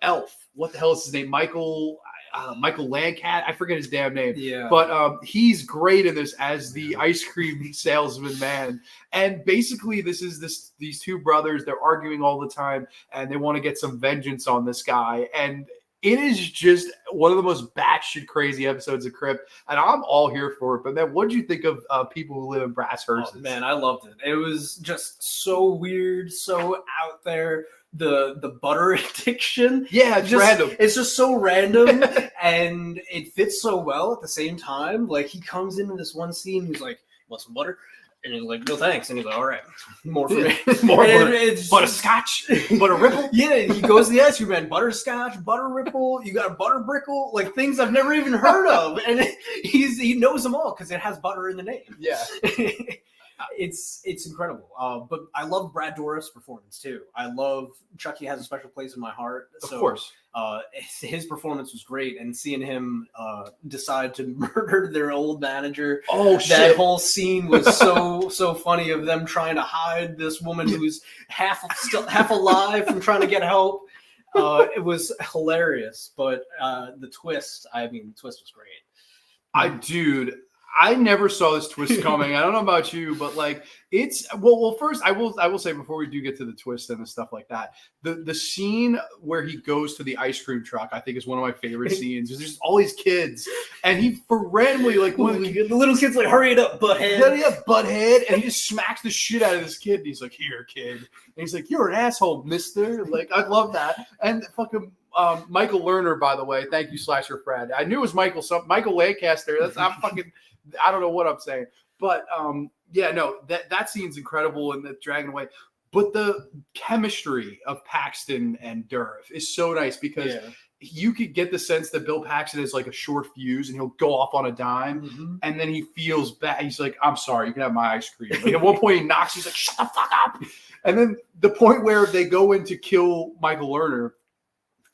Elf, what the hell is his name? Michael Landcat, I forget his damn name. Yeah. But he's great in this as the ice cream salesman man. And basically these 2 brothers, they're arguing all the time and they want to get some vengeance on this guy. And it is just one of the most batshit crazy episodes of Crypt, and I'm all here for it. But man, what did you think of People Who Live in Brass Hearses? Oh, man, I loved it. It was just so weird, so out there. The butter addiction, it's random. It's just so random, and it fits so well at the same time. Like he comes into this one scene, he's like, "Want some butter?" And he's like, "No thanks." And he's like, "All right, more for me, more butterscotch, butter ripple." Yeah, he goes to the ice cream man, butterscotch, butter ripple. You got a butter brickle, like things I've never even heard of, and he knows them all because it has butter in the name. Yeah. It's incredible. But I love Brad Dourif's performance too. I love Chucky has a special place in my heart. Of course. His performance was great, and seeing him decide to murder their old manager. Oh shit! That whole scene was so funny of them trying to hide this woman who's half alive from trying to get help. It was hilarious, but the twist was great. I never saw this twist coming. I don't know about you, but like it's well. First, I will say before we do get to the twist and the stuff like that, the scene where he goes to the ice cream truck, I think is one of my favorite scenes. There's just all these kids, and he for randomly like one of the little kid's like, "Hurry it up, butthead!" Hurry up, butthead! And he just smacks the shit out of this kid. And he's like, "Here, kid," and he's like, "You're an asshole, mister." Like I love that, and fucking. Michael Lerner, by the way, thank you, Slasher Fred. I knew it was Michael Lancaster. I don't know what I'm saying, but that scene's incredible and the dragging away. But the chemistry of Paxton and Dourif is so nice because you could get the sense that Bill Paxton is like a short fuse and he'll go off on a dime, and then he feels bad. He's like, "I'm sorry, you can have my ice cream." Like at one point he knocks. He's like, "Shut the fuck up!" And then the point where they go in to kill Michael Lerner.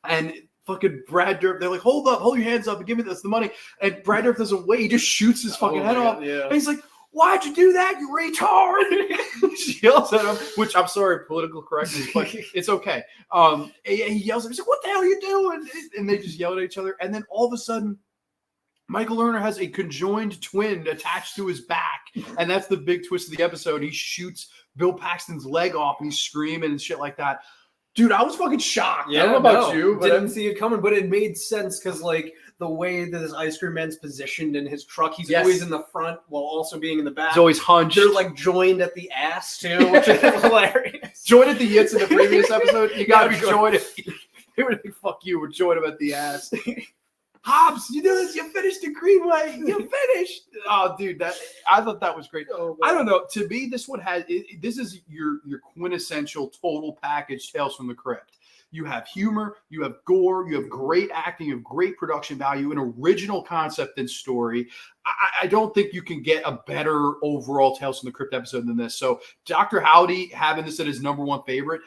And fucking Brad Dourif, they're like, hold your hands up and give me the money. And Brad Dourif doesn't wait. He just shoots his fucking head off. Yeah. And he's like, "Why'd you do that, you retard?" She yells at him, which I'm sorry, political correctness, but it's okay. He yells at him. He's like, "What the hell are you doing?" And they just yell at each other. And then all of a sudden, Michael Lerner has a conjoined twin attached to his back. And that's the big twist of the episode. He shoots Bill Paxton's leg off and he's screaming and shit like that. Dude, I was fucking shocked. Yeah, I don't know about you, but didn't see it coming, but it made sense because like the way that this ice cream man's positioned in his truck, he's always in the front while also being in the back. He's always hunched. They're like joined at the ass too, which is hilarious. Joined at the yits in the previous episode. You gotta be joined. They were like, "Fuck you, we're joined him at the ass." Hobbs, you do this. You finished the Greenway. You finished. Oh, dude, I thought that was great. Oh, I don't know. To me, this one this is your quintessential total package Tales from the Crypt. You have humor, you have gore, you have great acting, you have great production value, an original concept and story. I don't think you can get a better overall Tales from the Crypt episode than this. So Dr. Howdy having this at his number one favorite,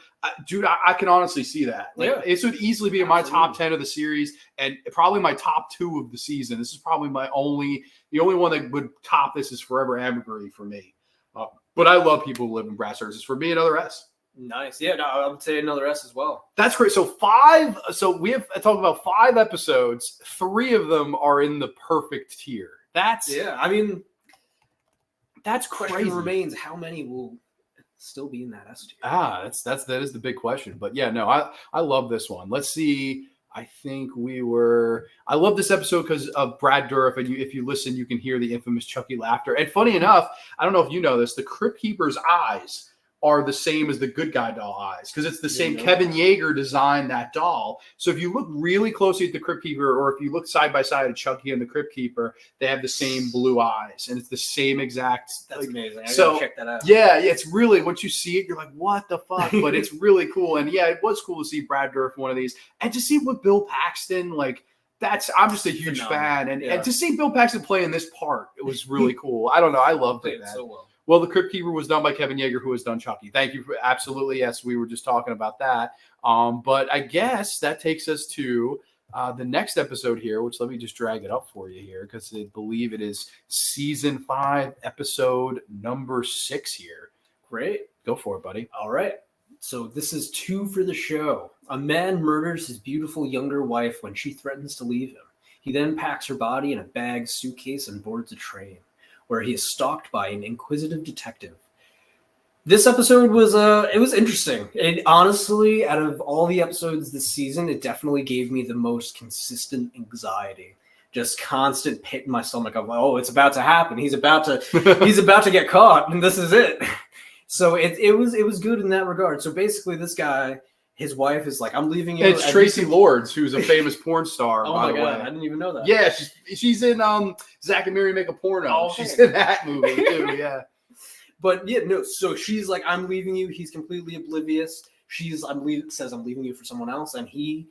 dude, I can honestly see that. Like, this would easily be in my top 10 of the series and probably my top 2 of the season. This is probably the only one that would top this is Forever Ambergris for me. But I love People Who Live in Brass Houses. For me, another S. Nice. Yeah, no, I would say another S as well. That's great. So 5. So we have talked about 5 episodes. 3 of them are in the perfect tier. That's crazy. Question remains: how many will still be in that S tier? That is the big question. But yeah, no, I love this one. Let's see. I think I love this episode because of Brad Dourif, and if you listen, you can hear the infamous Chucky laughter. And funny enough, I don't know if you know this, the Crypt Keeper's eyes are the same as the good guy doll eyes because it's the same. Kevin Yeager designed that doll. So if you look really closely at the Crypt Keeper, or if you look side by side at Chucky and the Crypt Keeper, they have the same blue eyes, and it's the same exact. That's amazing. I gotta check that out. Yeah, it's really, once you see it, you're like, what the fuck? But it's really cool, and yeah, it was cool to see Brad Dourif one of these, and to see what Bill Paxton like. I'm just a huge fan, and to see Bill Paxton play in this part, it was really cool. I don't know, I loved it so well. Well, the Crypt Keeper was done by Kevin Yeager, who has done Chucky. Thank you for absolutely. Yes, we were just talking about that. But I guess that takes us to the next episode here, which let me just drag it up for you here because I believe it is season 5, episode number 6 here. Great. Go for it, buddy. All right. So this is 2 for the show. A man murders his beautiful younger wife when she threatens to leave him. He then packs her body in a bag suitcase and boards a train, where he is stalked by an inquisitive detective. This episode was it was interesting. And honestly, out of all the episodes this season, it definitely gave me the most consistent anxiety. Just constant pit in my stomach of, oh, it's about to happen. He's about to get caught, and this is it. So it was good in that regard. So basically, this guy, his wife is like, I'm leaving you. It's Tracy Lords, who's a famous porn star, by the God, way. I didn't even know that. Yeah, she's in Zack and Miri Make a Porno. Oh, she's in that movie, too, yeah. But, yeah, no, so she's like, I'm leaving you. He's completely oblivious. Says, I'm leaving you for someone else. And he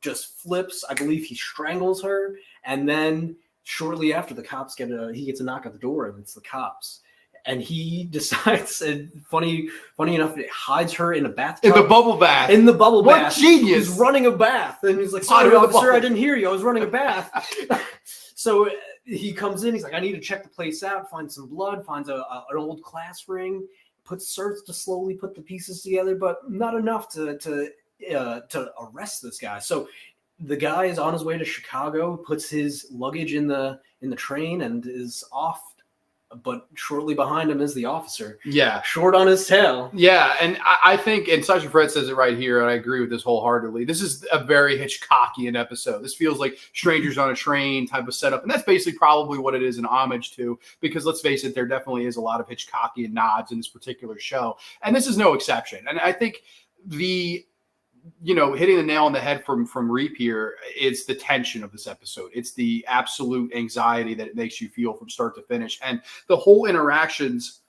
just flips. I believe he strangles her. And then shortly after, the cops he gets a knock at the door, and it's the cops. And he decides, and funny enough, it hides her in a bathtub. In the bubble bath. In the bubble what bath. Genius. He's running a bath. And he's like, sorry, officer, I didn't hear you. I was running a bath. So he comes in. He's like, I need to check the place out, find some blood, finds an old class ring, starts to slowly put the pieces together, but not enough to arrest this guy. So the guy is on his way to Chicago, puts his luggage in the train, and is off. But shortly behind him is the officer. Yeah. Short on his tail. Yeah. And I think, and Sergeant Fred says it right here, and I agree with this wholeheartedly. This is a very Hitchcockian episode. This feels like Strangers on a Train type of setup. And that's basically probably what it is an homage to, because let's face it, there definitely is a lot of Hitchcockian nods in this particular show. And this is no exception. And I think hitting the nail on the head from Reip here, it's the tension of this episode. It's the absolute anxiety that it makes you feel from start to finish. And the whole interactions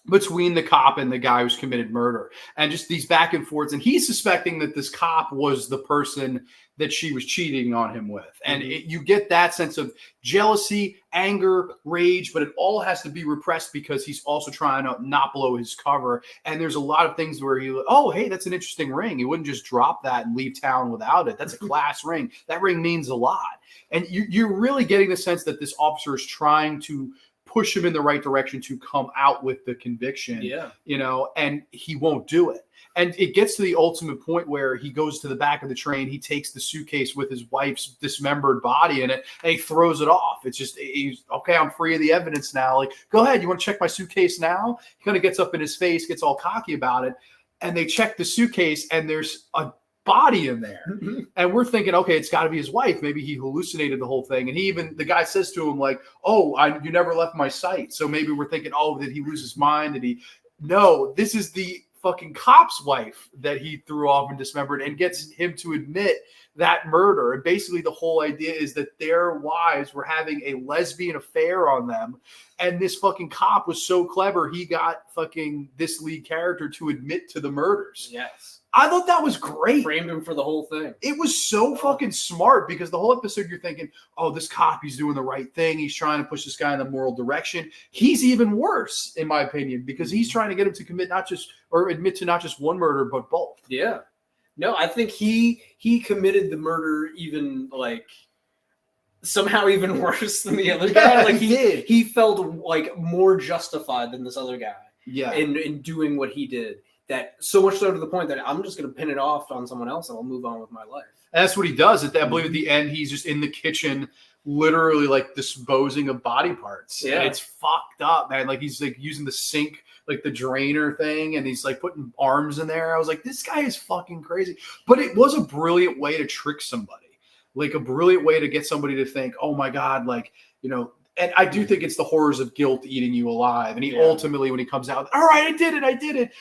between the cop and the guy who's committed murder, and just these back and forths. And he's suspecting that this cop was the person that she was cheating on him with. And you get that sense of jealousy, anger, rage, but it all has to be repressed because he's also trying to not blow his cover. And there's a lot of things where hey, that's an interesting ring. He wouldn't just drop that and leave town without it. That's a class ring. That ring means a lot. And you're really getting the sense that this officer is trying to push him in the right direction to come out with the conviction, and he won't do it. And it gets to the ultimate point where he goes to the back of the train. He takes the suitcase with his wife's dismembered body in it, and he throws it off. It's just, he's okay, I'm free of the evidence now. Like, go ahead. You want to check my suitcase now? He kind of gets up in his face, gets all cocky about it. And they check the suitcase, and there's a body in there. And we're thinking, okay, it's got to be his wife. Maybe he hallucinated the whole thing. And the guy says to him, like, you never left my sight. So maybe we're thinking, did he lose his mind? No, this is the fucking cop's wife that he threw off and dismembered, and gets him to admit that murder. And basically the whole idea is that their wives were having a lesbian affair on them. And this fucking cop was so clever, he got fucking this lead character to admit to the murders. Yes. I thought that was great. Framed him for the whole thing. It was so fucking smart, because the whole episode you're thinking, this cop, he's doing the right thing. He's trying to push this guy in the moral direction. He's even worse, in my opinion, because he's trying to get him to admit to not just one murder, but both. Yeah. No, I think he committed the murder even somehow even worse than the other guy. Like he felt like more justified than this other guy. Yeah. In doing what he did. That so much so to the point that I'm just going to pin it off on someone else and I'll move on with my life. And that's what he does. I believe at the end, he's just in the kitchen, literally like disposing of body parts. Yeah. And it's fucked up, man. Like he's like using the sink, like the drainer thing, and he's like putting arms in there. I was like, this guy is fucking crazy. But it was a brilliant way to trick somebody, like a brilliant way to get somebody to think, oh my God, and I do think it's the horrors of guilt eating you alive. And he ultimately, when he comes out, all right, I did it,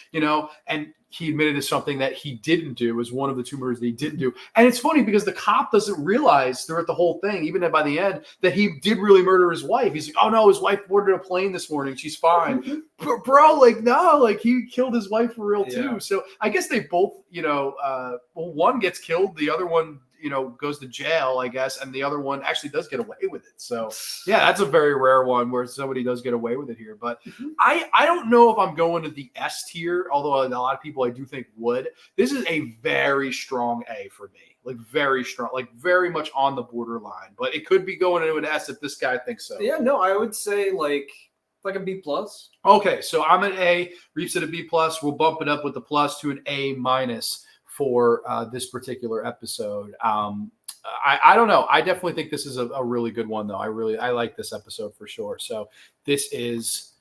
and he admitted to something that he didn't do, was one of the two murders that he didn't do. And it's funny because the cop doesn't realize throughout the whole thing, even by the end, that he did really murder his wife. He's like, oh no, his wife boarded a plane this morning. She's fine. But bro, no, he killed his wife for real too. So I guess they both, one gets killed, the other one, goes to jail, I guess, and the other one actually does get away with it. So yeah, that's a very rare one where somebody does get away with it here. But I don't know if I'm going to the S tier, although a lot of people I do think would. This is a very strong A for me. Like very strong, like very much on the borderline. But it could be going into an S if this guy thinks so. Yeah, no, I would say like a B+. Okay, so I'm an A, Reip's at a B+. We'll bump it up with the plus to an A- for this particular episode. I don't know. I definitely think this is a really good one, though. I like this episode for sure. So this is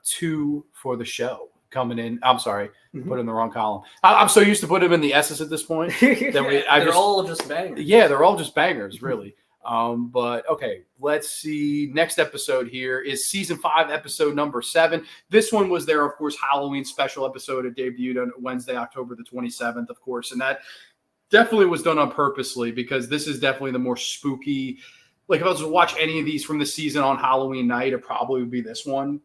2 for the show coming in. I'm sorry, put in the wrong column. I'm so used to putting them in the S's at this point. They're all just bangers. Yeah, they're all just bangers, really. But okay, let's see. Next episode here is season 5, episode number 7. This one was their, of course, Halloween special episode. It debuted on Wednesday, October the 27th, of course. And that definitely was done on purposely, because this is definitely the more spooky. Like if I was to watch any of these from the season on Halloween night, it probably would be this one.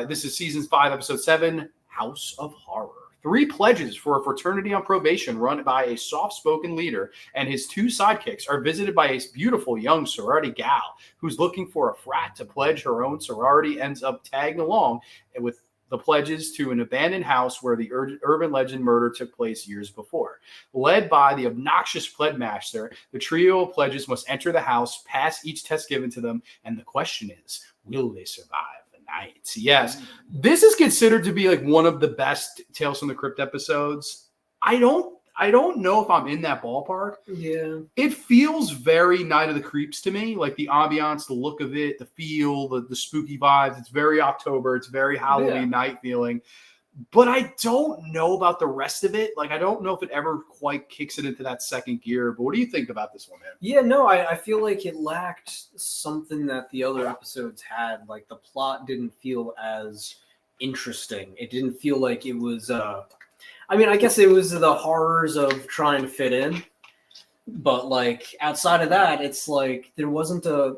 This is season 5, episode 7, House of Horror. 3 pledges for a fraternity on probation run by a soft-spoken leader and his 2 sidekicks are visited by a beautiful young sorority gal who's looking for a frat to pledge her own sorority, ends up tagging along with the pledges to an abandoned house where the urban legend murder took place years before. Led by the obnoxious pledge master, the trio of pledges must enter the house, pass each test given to them, and the question is, will they survive the night? Yes, this is considered to be like one of the best Tales from the Crypt episodes. I don't know if I'm in that ballpark. Yeah. It feels very Night of the Creeps to me, like the ambiance, the look of it, the feel, the spooky vibes. It's very October. It's very Halloween night feeling. But I don't know about the rest of it. Like, I don't know if it ever quite kicks it into that second gear. But what do you think about this one, man? Yeah, no, I feel like it lacked something that the other episodes had. Like, the plot didn't feel as interesting. It didn't feel like it was... I mean, I guess it was the horrors of trying to fit in, but like outside of that, it's like there wasn't a.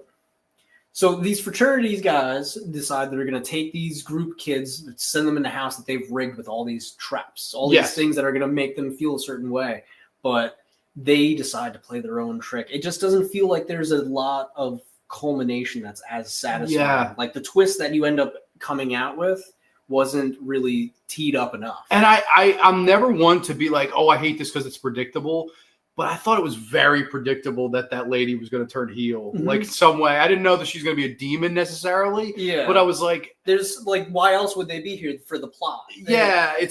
So these fraternities guys decide they're going to take these group kids, send them in the house that they've rigged with all these traps, all these things that are going to make them feel a certain way, but they decide to play their own trick. It just doesn't feel like there's a lot of culmination that's as satisfying. Yeah. Like the twist that you end up coming out with wasn't really teed up enough. And I'm never one to be like, oh, I hate this because it's predictable. But I thought it was very predictable that lady was going to turn heel, like some way. I didn't know that she's going to be a demon necessarily. Yeah. But I was like, there's like, why else would they be here for the plot? I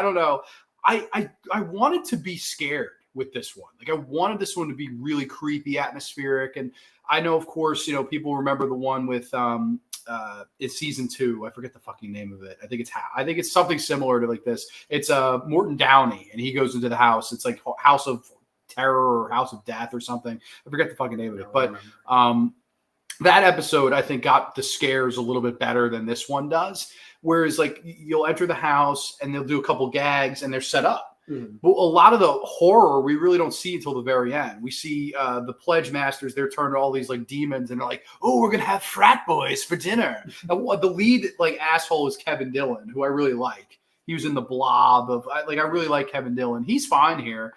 don't know. I wanted to be scared with this one. Like, I wanted this one to be really creepy, atmospheric. And I know, of course, people remember the one with, it's season 2. I forget the fucking name of it. I think it's something similar to like this. It's Morton Downey, and he goes into the house. It's like House of Terror or House of Death or something. I forget the fucking name of it. But that episode, I think, got the scares a little bit better than this one does. Whereas, like, you'll enter the house and they'll do a couple gags and they're set up. But a lot of the horror we really don't see until the very end. We see the pledge masters, they're turned all these like demons and they're like, oh, we're going to have frat boys for dinner. And the lead like asshole is Kevin Dillon, who I really like. He was in the Blob I really like Kevin Dillon. He's fine here.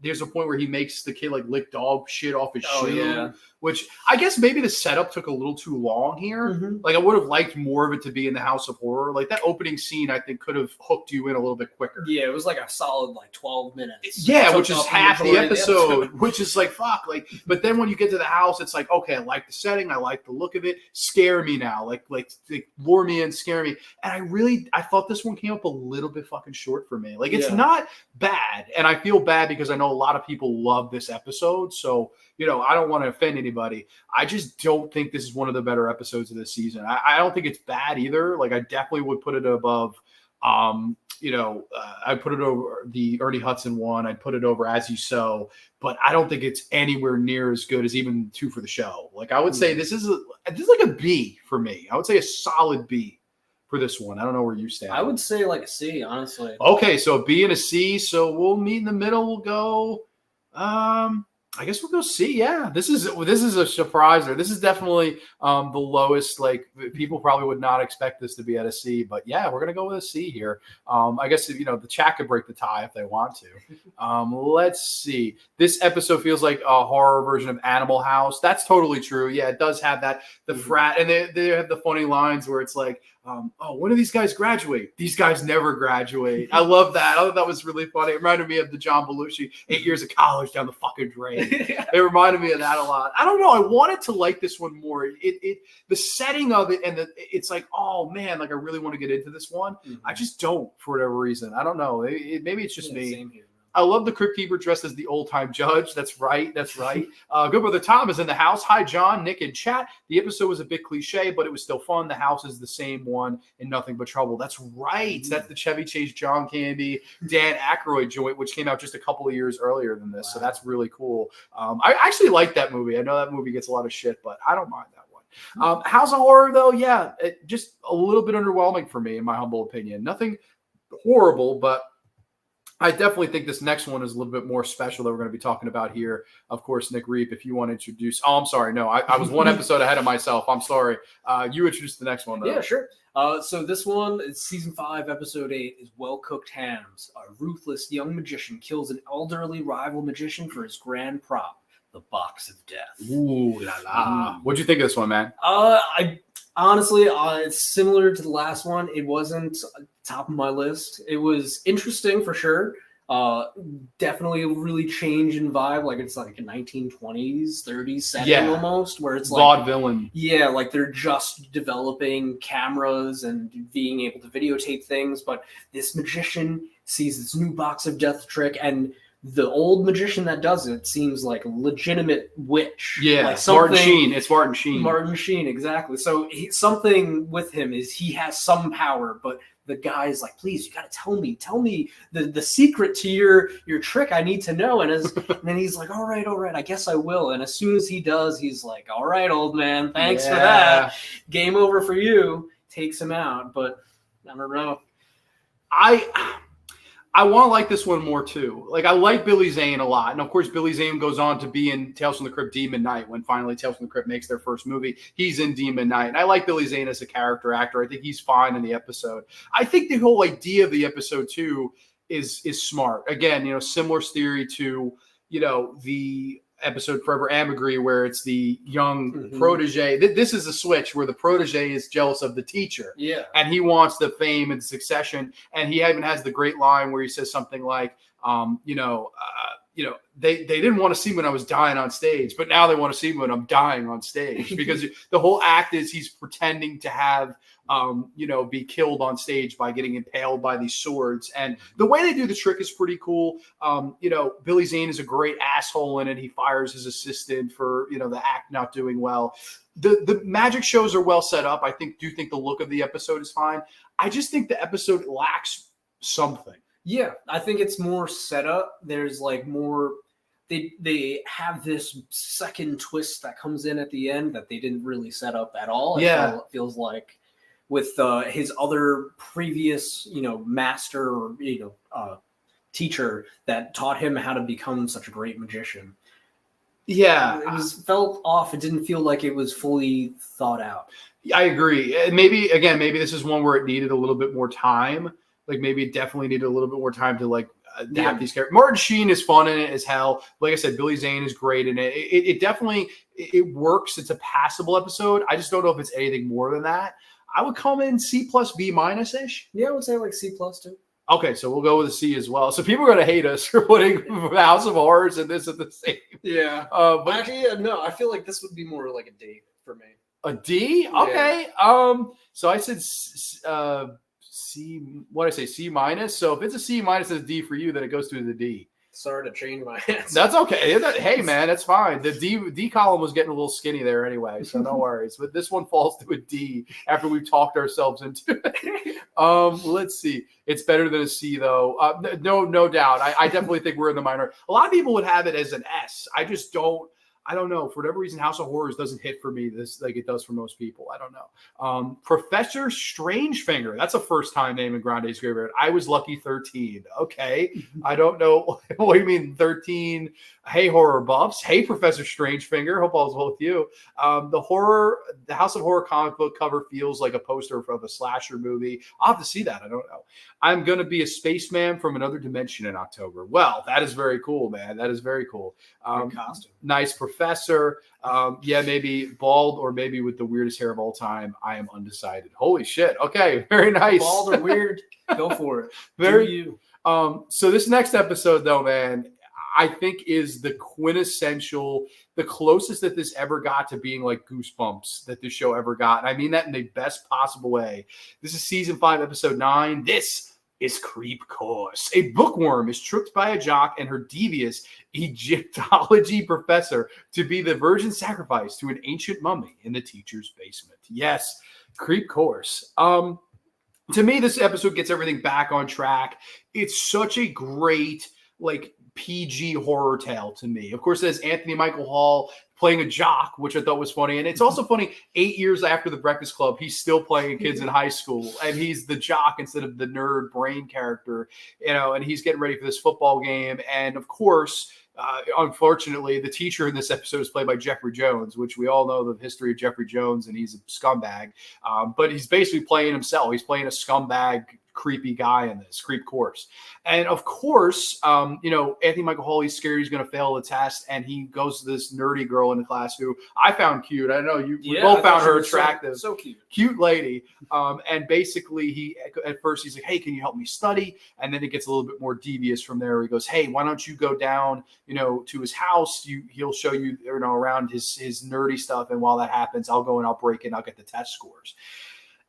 There's a point where he makes the kid like lick dog shit off his shoe, which I guess maybe the setup took a little too long here. Like, I would have liked more of it to be in the House of Horror. Like, that opening scene, I think, could have hooked you in a little bit quicker. Yeah, it was like a solid like 12 minutes. Yeah, which is half the episode, which is like, fuck. Like, but then when you get to the house, it's like, okay, I like the setting, I like the look of it. Scare me now, like lure me in, scare me. And I thought this one came up a little bit fucking short for me. Like, it's not bad, and I feel bad because I know a lot of people love this episode. So, I don't want to offend anybody. I just don't think this is one of the better episodes of this season. I don't think it's bad either. Like, I definitely would put it above, I'd put it over the Ernie Hudson one. I'd put it over As You Sow, but I don't think it's anywhere near as good as even Two for the Show. Like, I would say this is like a B for me. I would say a solid B for this one. I don't know where you stand. I would say like a C, honestly. Okay, so a B and a C. So we'll meet in the middle. We'll go. I guess we'll go C. Yeah, this is a surpriser. This is definitely the lowest. Like, people probably would not expect this to be at a C, but yeah, we're gonna go with a C here. I guess the chat could break the tie if they want to. Let's see. This episode feels like a horror version of Animal House. That's totally true. Yeah, it does have that frat, and they have the funny lines where it's like, when do these guys graduate? These guys never graduate. I love that. I thought that was really funny. It reminded me of the John Belushi 8 years of college down the fucking drain. It reminded me of that a lot. I don't know. I wanted to like this one more. The setting of it, and it's like, oh man, like I really want to get into this one. I just don't, for whatever reason. I don't know. Maybe it's just me. Same here. I love the Crypt Keeper dressed as the old-time judge. That's right. Good Brother Tom is in the house. Hi, John, Nick, and chat. The episode was a bit cliche, but it was still fun. The house is the same one in Nothing But Trouble. That's right. That's the Chevy Chase John Candy, Dan Aykroyd joint, which came out just a couple of years earlier than this. Wow. So that's really cool. I actually like that movie. I know that movie gets a lot of shit, but I don't mind that one. House of Horror, though, yeah, just a little bit underwhelming for me, in my humble opinion. Nothing horrible, but I definitely think this next one is a little bit more special that we're going to be talking about here. Of course, Nick Reip, if you want to introduce. Oh, I'm sorry. No, I was one episode ahead of myself. I'm sorry. You introduce the next one, though. Yeah, sure. So this one is season 5, episode 8 is Well Cooked Hams. A ruthless young magician kills an elderly rival magician for his grand prop, the Box of Death. Ooh la la. What'd you think of this one, man? I honestly, it's similar to the last one. It wasn't top of my list. It was interesting for sure. Definitely a really change in vibe. Like it's like a 1920s, 30s setting almost, where it's like vaudevillain. Yeah, like they're just developing cameras and being able to videotape things. But this magician sees this new Box of Death trick, and the old magician that does it seems like a legitimate witch. Yeah, like Martin Sheen. It's Martin Sheen. Martin Sheen, exactly. So something with him is he has some power, but the guy's like, please, you got to tell me the secret to your trick. I need to know. And then he's like, all right, I guess I will. And as soon as he does, he's like, all right, old man, thanks for that. Game over for you. Takes him out. But I don't know. I want to like this one more too. Like I like Billy Zane a lot, and of course Billy Zane goes on to be in Tales from the Crypt Demon Knight when finally Tales from the Crypt makes their first movie. He's in Demon Knight, and I like Billy Zane as a character actor. I think he's fine in the episode. I think the whole idea of the episode too is smart. Again, similar theory to the episode Forever Ambergris, where it's the young protege. This is a switch where the protege is jealous of the teacher. Yeah. And he wants the fame and succession. And he even has the great line where he says something like, they didn't want to see me when I was dying on stage, but now they want to see me when I'm dying on stage, because the whole act is he's pretending to have, be killed on stage by getting impaled by these swords. And the way they do the trick is pretty cool. Billy Zane is a great asshole in it. He fires his assistant for, the act not doing well. The magic shows are well set up. I do think the look of the episode is fine. I just think the episode lacks something. Yeah, I think it's more set up. There's like more. They have this second twist that comes in at the end that they didn't really set up at all. It feels like with his other previous, master or teacher that taught him how to become such a great magician. Yeah, it felt off. It didn't feel like it was fully thought out. I agree. And maybe this is one where it needed a little bit more time. Like maybe it definitely needed a little bit more time to adapt these characters. Martin Sheen is fun in it as hell. Like I said, Billy Zane is great in it. It definitely works. It's a passable episode. I just don't know if it's anything more than that. I would come in C+, B- ish. Yeah, I would say like C+ too. Okay, so we'll go with a C as well. So people are going to hate us for putting House of Horrors and this at the same. Yeah. But actually, no, I feel like this would be more like a D for me. A D? Okay. Yeah. So I said C. What did I say? C-. So if it's a C- and a D for you, then it goes to the D. Sorry to change my answer. That's okay. Hey, man, that's fine. The D column was getting a little skinny there anyway, so no worries. But this one falls to a D after we've talked ourselves into it. Let's see. It's better than a C, though. No doubt. I definitely think we're in the minor. A lot of people would have it as an S. I just don't. I don't know. For whatever reason, House of Horrors doesn't hit for me this like it does for most people. I don't know. Professor Strangefinger. That's a first-time name in Grande's Graveyard. I was lucky 13. Okay. I don't know. What do you mean 13? Hey, horror buffs. Hey, Professor Strangefinger. Hope all's well with you. The House of Horror comic book cover feels like a poster of a slasher movie. I'll have to see that. I don't know. I'm going to be a spaceman from another dimension in October. Well, that is very cool, man. That is very cool. Costume. Nice professor. Maybe bald or maybe with the weirdest hair of all time. I am undecided. Holy shit. Okay. Very nice. Bald or weird. Go for it. Very. Do you. So this next episode though, man, I think is the quintessential, the closest that this ever got to being like Goosebumps that this show ever got. And I mean that in the best possible way. This is season 5, episode 9. This is Creep Course. A bookworm is tricked by a jock and her devious Egyptology professor to be the virgin sacrifice to an ancient mummy in the teacher's basement. Yes, Creep Course. To me, this episode gets everything back on track. It's such a great like PG horror tale to me. Of course, there's Anthony Michael Hall playing a jock, which I thought was funny. And it's also funny, 8 years after The Breakfast Club, he's still playing kids in high school, and he's the jock instead of the nerd brain character, and he's getting ready for this football game. And of course, unfortunately, the teacher in this episode is played by Jeffrey Jones, which we all know the history of Jeffrey Jones, and he's a scumbag. But he's basically playing himself. He's playing a scumbag, creepy guy in this creep course. And of course, Anthony Michael Hall, he's scared he's going to fail the test, and he goes to this nerdy girl in the class who I found cute. I know we both found her attractive. So cute lady. And basically at first he's like, hey, can you help me study? And then it gets a little bit more devious from there. He goes, hey, why don't you go down, to his house? He'll show you, around his nerdy stuff. And while that happens, I'll go and I'll break it and I'll get the test scores.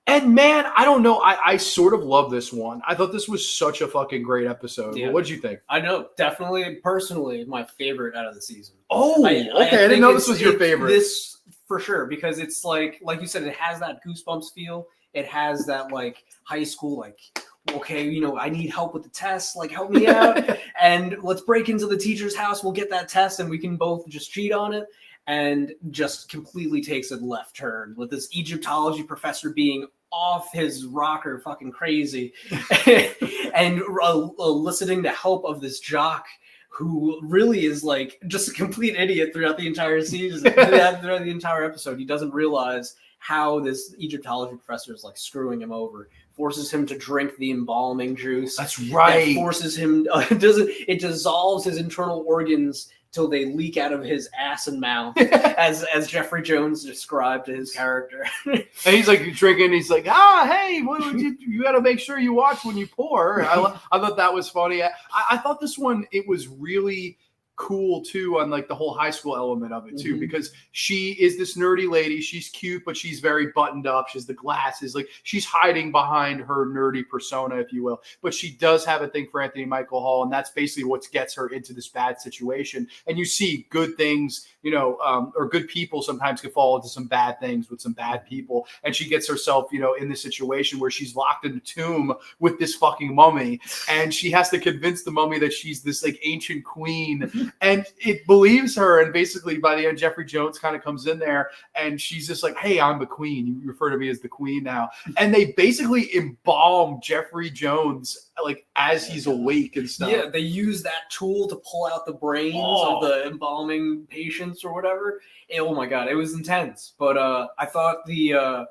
And man, I don't know. I sort of love this one. I thought this was such a fucking great episode. Yeah. What did you think? I know, definitely, personally, my favorite out of the season. Oh, okay. I didn't know this was your favorite. This for sure, because it's like you said, it has that Goosebumps feel. It has that like high school, like, okay, I need help with the test. Like, help me out, and let's break into the teacher's house. We'll get that test, and we can both just cheat on it. And just completely takes a left turn with this Egyptology professor being off his rocker, fucking crazy, and eliciting the help of this jock who really is like just a complete idiot throughout the entire season, throughout the entire episode. He doesn't realize how this Egyptology professor is like screwing him over, forces him to drink the embalming juice. That's right. That forces him, it dissolves his internal organs till they leak out of his ass and mouth, as Jeffrey Jones described his character. And he's like drinking. He's like, hey, you got to make sure you watch when you pour. I thought that was funny. I thought this one, it was really cool too on like the whole high school element of it too, because she is this nerdy lady. She's cute, but she's very buttoned up. She has the glasses, like she's hiding behind her nerdy persona, if you will, but she does have a thing for Anthony Michael Hall, and that's basically what gets her into this bad situation. And you see good things, or good people sometimes can fall into some bad things with some bad people, and she gets herself in this situation where she's locked in a tomb with this fucking mummy, and she has to convince the mummy that she's this like ancient queen. And it believes her, and basically by the end, Jeffrey Jones kind of comes in there, and she's just like, hey, I'm the queen. You refer to me as the queen now. And they basically embalm Jeffrey Jones like as he's awake and stuff. Yeah, they use that tool to pull out the brains of the embalming patients or whatever. Oh my God, it was intense. But I thought the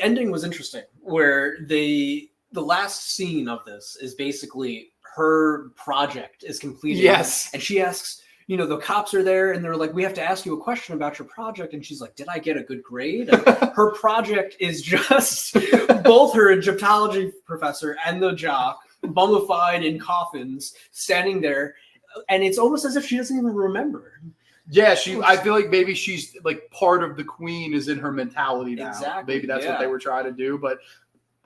ending was interesting, where the last scene of this is basically her project is completed. Yes. And she asks, the cops are there and they're like, we have to ask you a question about your project. And she's like, did I get a good grade? And her project is just both her Egyptology professor and the jock mummified in coffins standing there. And it's almost as if she doesn't even remember. Yeah, I feel like maybe she's like part of the queen is in her mentality now. Exactly. Maybe that's what they were trying to do. But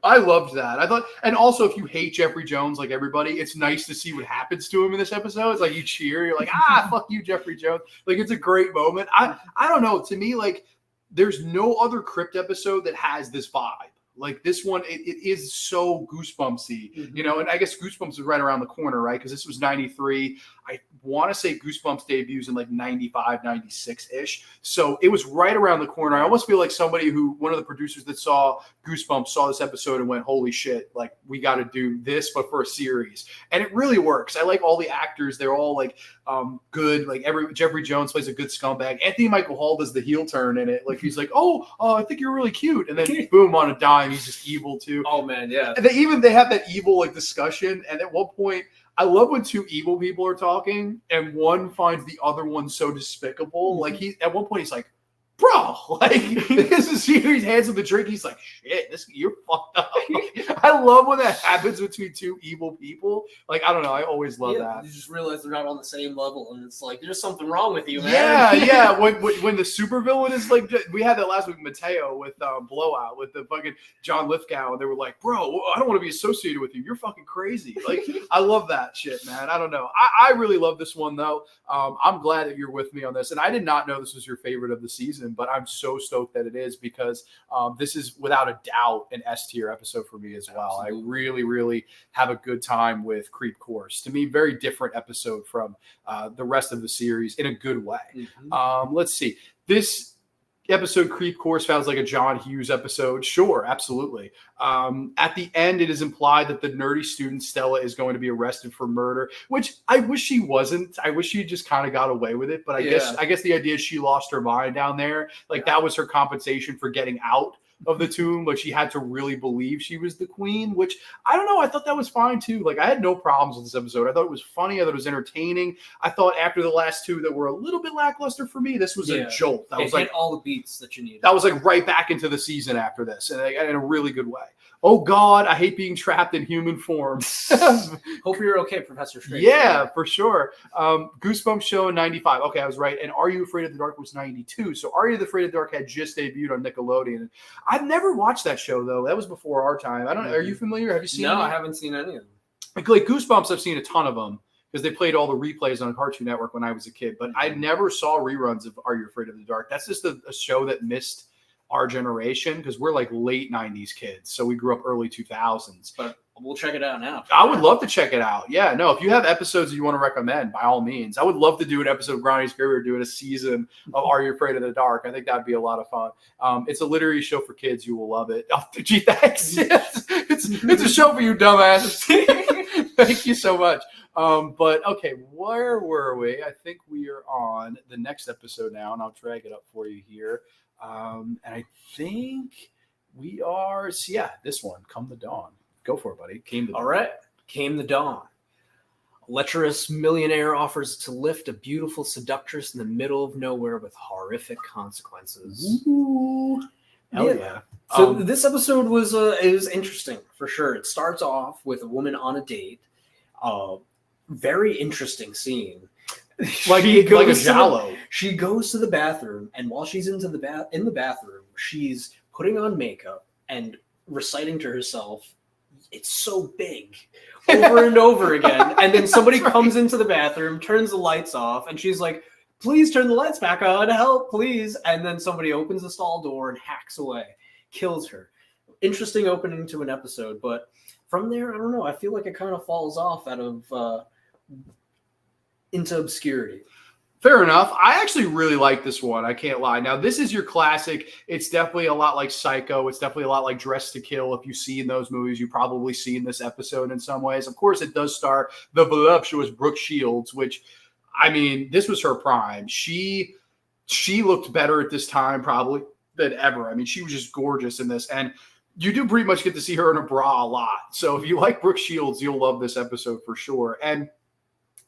I loved that. I thought, and also if you hate Jeffrey Jones like everybody, it's nice to see what happens to him in this episode. It's like you cheer, you're like, fuck you, Jeffrey Jones. Like it's a great moment. I don't know. To me, like there's no other Crypt episode that has this vibe. Like this one, it is so Goosebumpsy, and I guess Goosebumps is right around the corner, right? Because this was 93. I want to say Goosebumps debuts in like 95, 96-ish. So it was right around the corner. I almost feel like one of the producers that saw Goosebumps saw this episode and went, holy shit, like we got to do this, but for a series. And it really works. I like all the actors. They're all like good. Like Jeffrey Jones plays a good scumbag. Anthony Michael Hall does the heel turn in it. Like he's like, I think you're really cute. And then boom, on a dime, he's just evil too. Oh man, yeah. And they have that evil like discussion. And at one point, I love when two evil people are talking and one finds the other one so despicable. Like at one point he's like, bro, like this is serious. Hands him the drink. He's like, shit, you're fucked up. I love when that happens between two evil people. Like, I don't know. I always love that. You just realize they're not on the same level, and it's like there's something wrong with you, man. Yeah. When the supervillain is like, we had that last week, Mateo with Blowout with the fucking John Lithgow, and they were like, bro, I don't want to be associated with you. You're fucking crazy. Like, I love that shit, man. I don't know. I really love this one though. I'm glad that you're with me on this, and I did not know this was your favorite of the season. season, but I'm so stoked that it is because this is without a doubt an S tier episode for me as well. Absolutely. I really, really have a good time with Creep Course. To me, very different episode from the rest of the series in a good way. Mm-hmm. Let's see. This episode, Creep Course, sounds like a John Hughes episode. Sure, absolutely. At the end, it is implied that the nerdy student Stella is going to be arrested for murder, which I wish she wasn't. I wish she just kind of got away with it. But I guess the idea is she lost her mind down there. Like that was her compensation for getting out of the tomb. Like she had to really believe she was the queen, which I don't know. I thought that was fine too. Like I had no problems with this episode. I thought it was funny. I thought it was entertaining. I thought after the last two that were a little bit lackluster for me, this was a jolt. That was like all the beats that you needed. That was like right back into the season after this, and in a really good way. Oh God, I hate being trapped in human form. Hope you're okay, Professor Strange. Yeah, for sure. Goosebumps show in 95. Okay, I was right. And Are You Afraid of the Dark was 92. So Are You Afraid of the Dark had just debuted on Nickelodeon. I've never watched that show though. That was before our time. I don't know. Are you familiar? Have you seen? No, I haven't seen any of them. Like Goosebumps, I've seen a ton of them because they played all the replays on Cartoon Network when I was a kid. But I never saw reruns of Are You Afraid of the Dark. That's just a show that missed our generation because we're like late 90s kids, so we grew up early 2000s. But we'll check it out now. I would love to check it out. Yeah, no, if you have episodes that you want to recommend, by all means. I would love to do an episode of Grande's Graveyard doing a season of Are You Afraid of the Dark. I think that'd be a lot of fun. It's a literary show for kids. You will love it. Oh, gee, thanks. It's a show for you dumbass. Thank you so much. But okay, where were we? I think we are on the next episode now, and I'll drag it up for you here. And I think we are, this one, Come the Dawn. Go for it, buddy. Came the Dawn. All right. Came the Dawn. A lecherous millionaire offers to lift a beautiful seductress in the middle of nowhere with horrific consequences. Ooh. Hell yeah. So this episode was interesting for sure. It starts off with a woman on a date. Very interesting scene. Like a giallo. She goes to the bathroom, and while she's in the bathroom, she's putting on makeup and reciting to herself, "It's so big," over and over again. And then somebody comes into the bathroom, turns the lights off, and she's like, "Please turn the lights back on, help, please." And then somebody opens the stall door and hacks away, kills her. Interesting opening to an episode, but from there, I don't know. I feel like it kind of falls off into obscurity. Fair enough. I actually really like this one. I can't lie. Now, this is your classic. It's definitely a lot like Psycho. It's definitely a lot like Dressed to Kill. If you see in those movies, you probably see in this episode in some ways. Of course, it does star the voluptuous Brooke Shields, which, I mean, this was her prime. She looked better at this time probably than ever. I mean, she was just gorgeous in this. And you do pretty much get to see her in a bra a lot. So if you like Brooke Shields, you'll love this episode for sure. And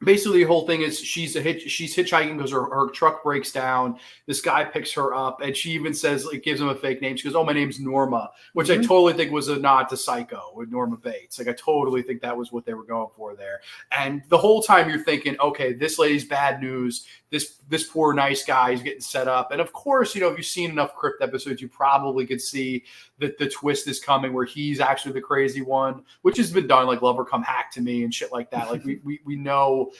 basically, the whole thing is she's hitchhiking because her truck breaks down. This guy picks her up, and she even says, like, gives him a fake name. She goes, "Oh, my name's Norma," which I totally think was a nod to Psycho with Norma Bates. Like, I totally think that was what they were going for there. And the whole time you're thinking, okay, this lady's bad news. This poor nice guy is getting set up. And of course, if you've seen enough Crypt episodes, you probably could see that the twist is coming where he's actually the crazy one, which has been done, like Lover Come Hack to Me and shit like that. Like we know,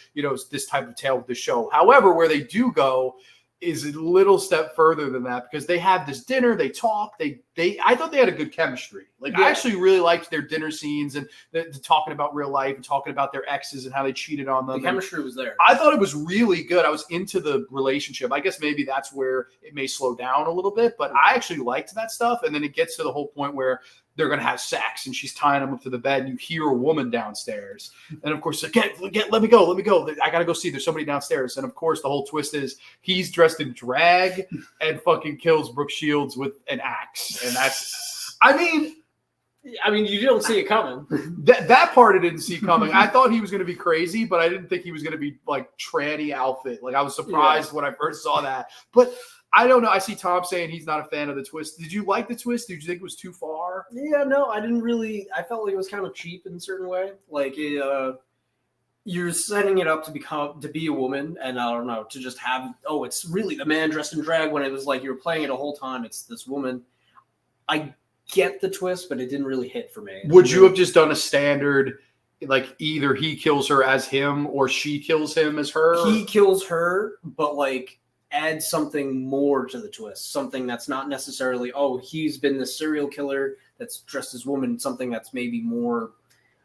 this type of tale with the show. However, where they do go is a little step further than that because they have this dinner, they talk, I thought they had a good chemistry. Like, I actually really liked their dinner scenes and the talking about real life and talking about their exes and how they cheated on them. The chemistry was there. I thought it was really good. I was into the relationship. I guess maybe that's where it may slow down a little bit, but I actually liked that stuff. And then it gets to the whole point where they're going to have sex and she's tying him up to the bed and you hear a woman downstairs. And of course, let me go. I got to go see. There's somebody downstairs. And of course, the whole twist is he's dressed in drag and fucking kills Brooke Shields with an axe. And that's, I mean, you don't see it coming. That part I didn't see coming. I thought he was going to be crazy, but I didn't think he was going to be like tranny outfit. Like, I was surprised when I first saw that. But I don't know. I see Tom saying he's not a fan of the twist. Did you like the twist? Did you think it was too far? Yeah, no, I didn't really. I felt like it was kind of cheap in a certain way. Like, you're setting it up to be a woman, and I don't know, to just have, it's really the man dressed in drag, when it was like you were playing it a whole time. It's this woman. I get the twist, but it didn't really hit for me. Would you have just done a standard, like either he kills her as him or she kills him as her? He kills her, but like add something more to the twist, something that's not necessarily, oh, he's been the serial killer that's dressed as woman, something that's maybe more.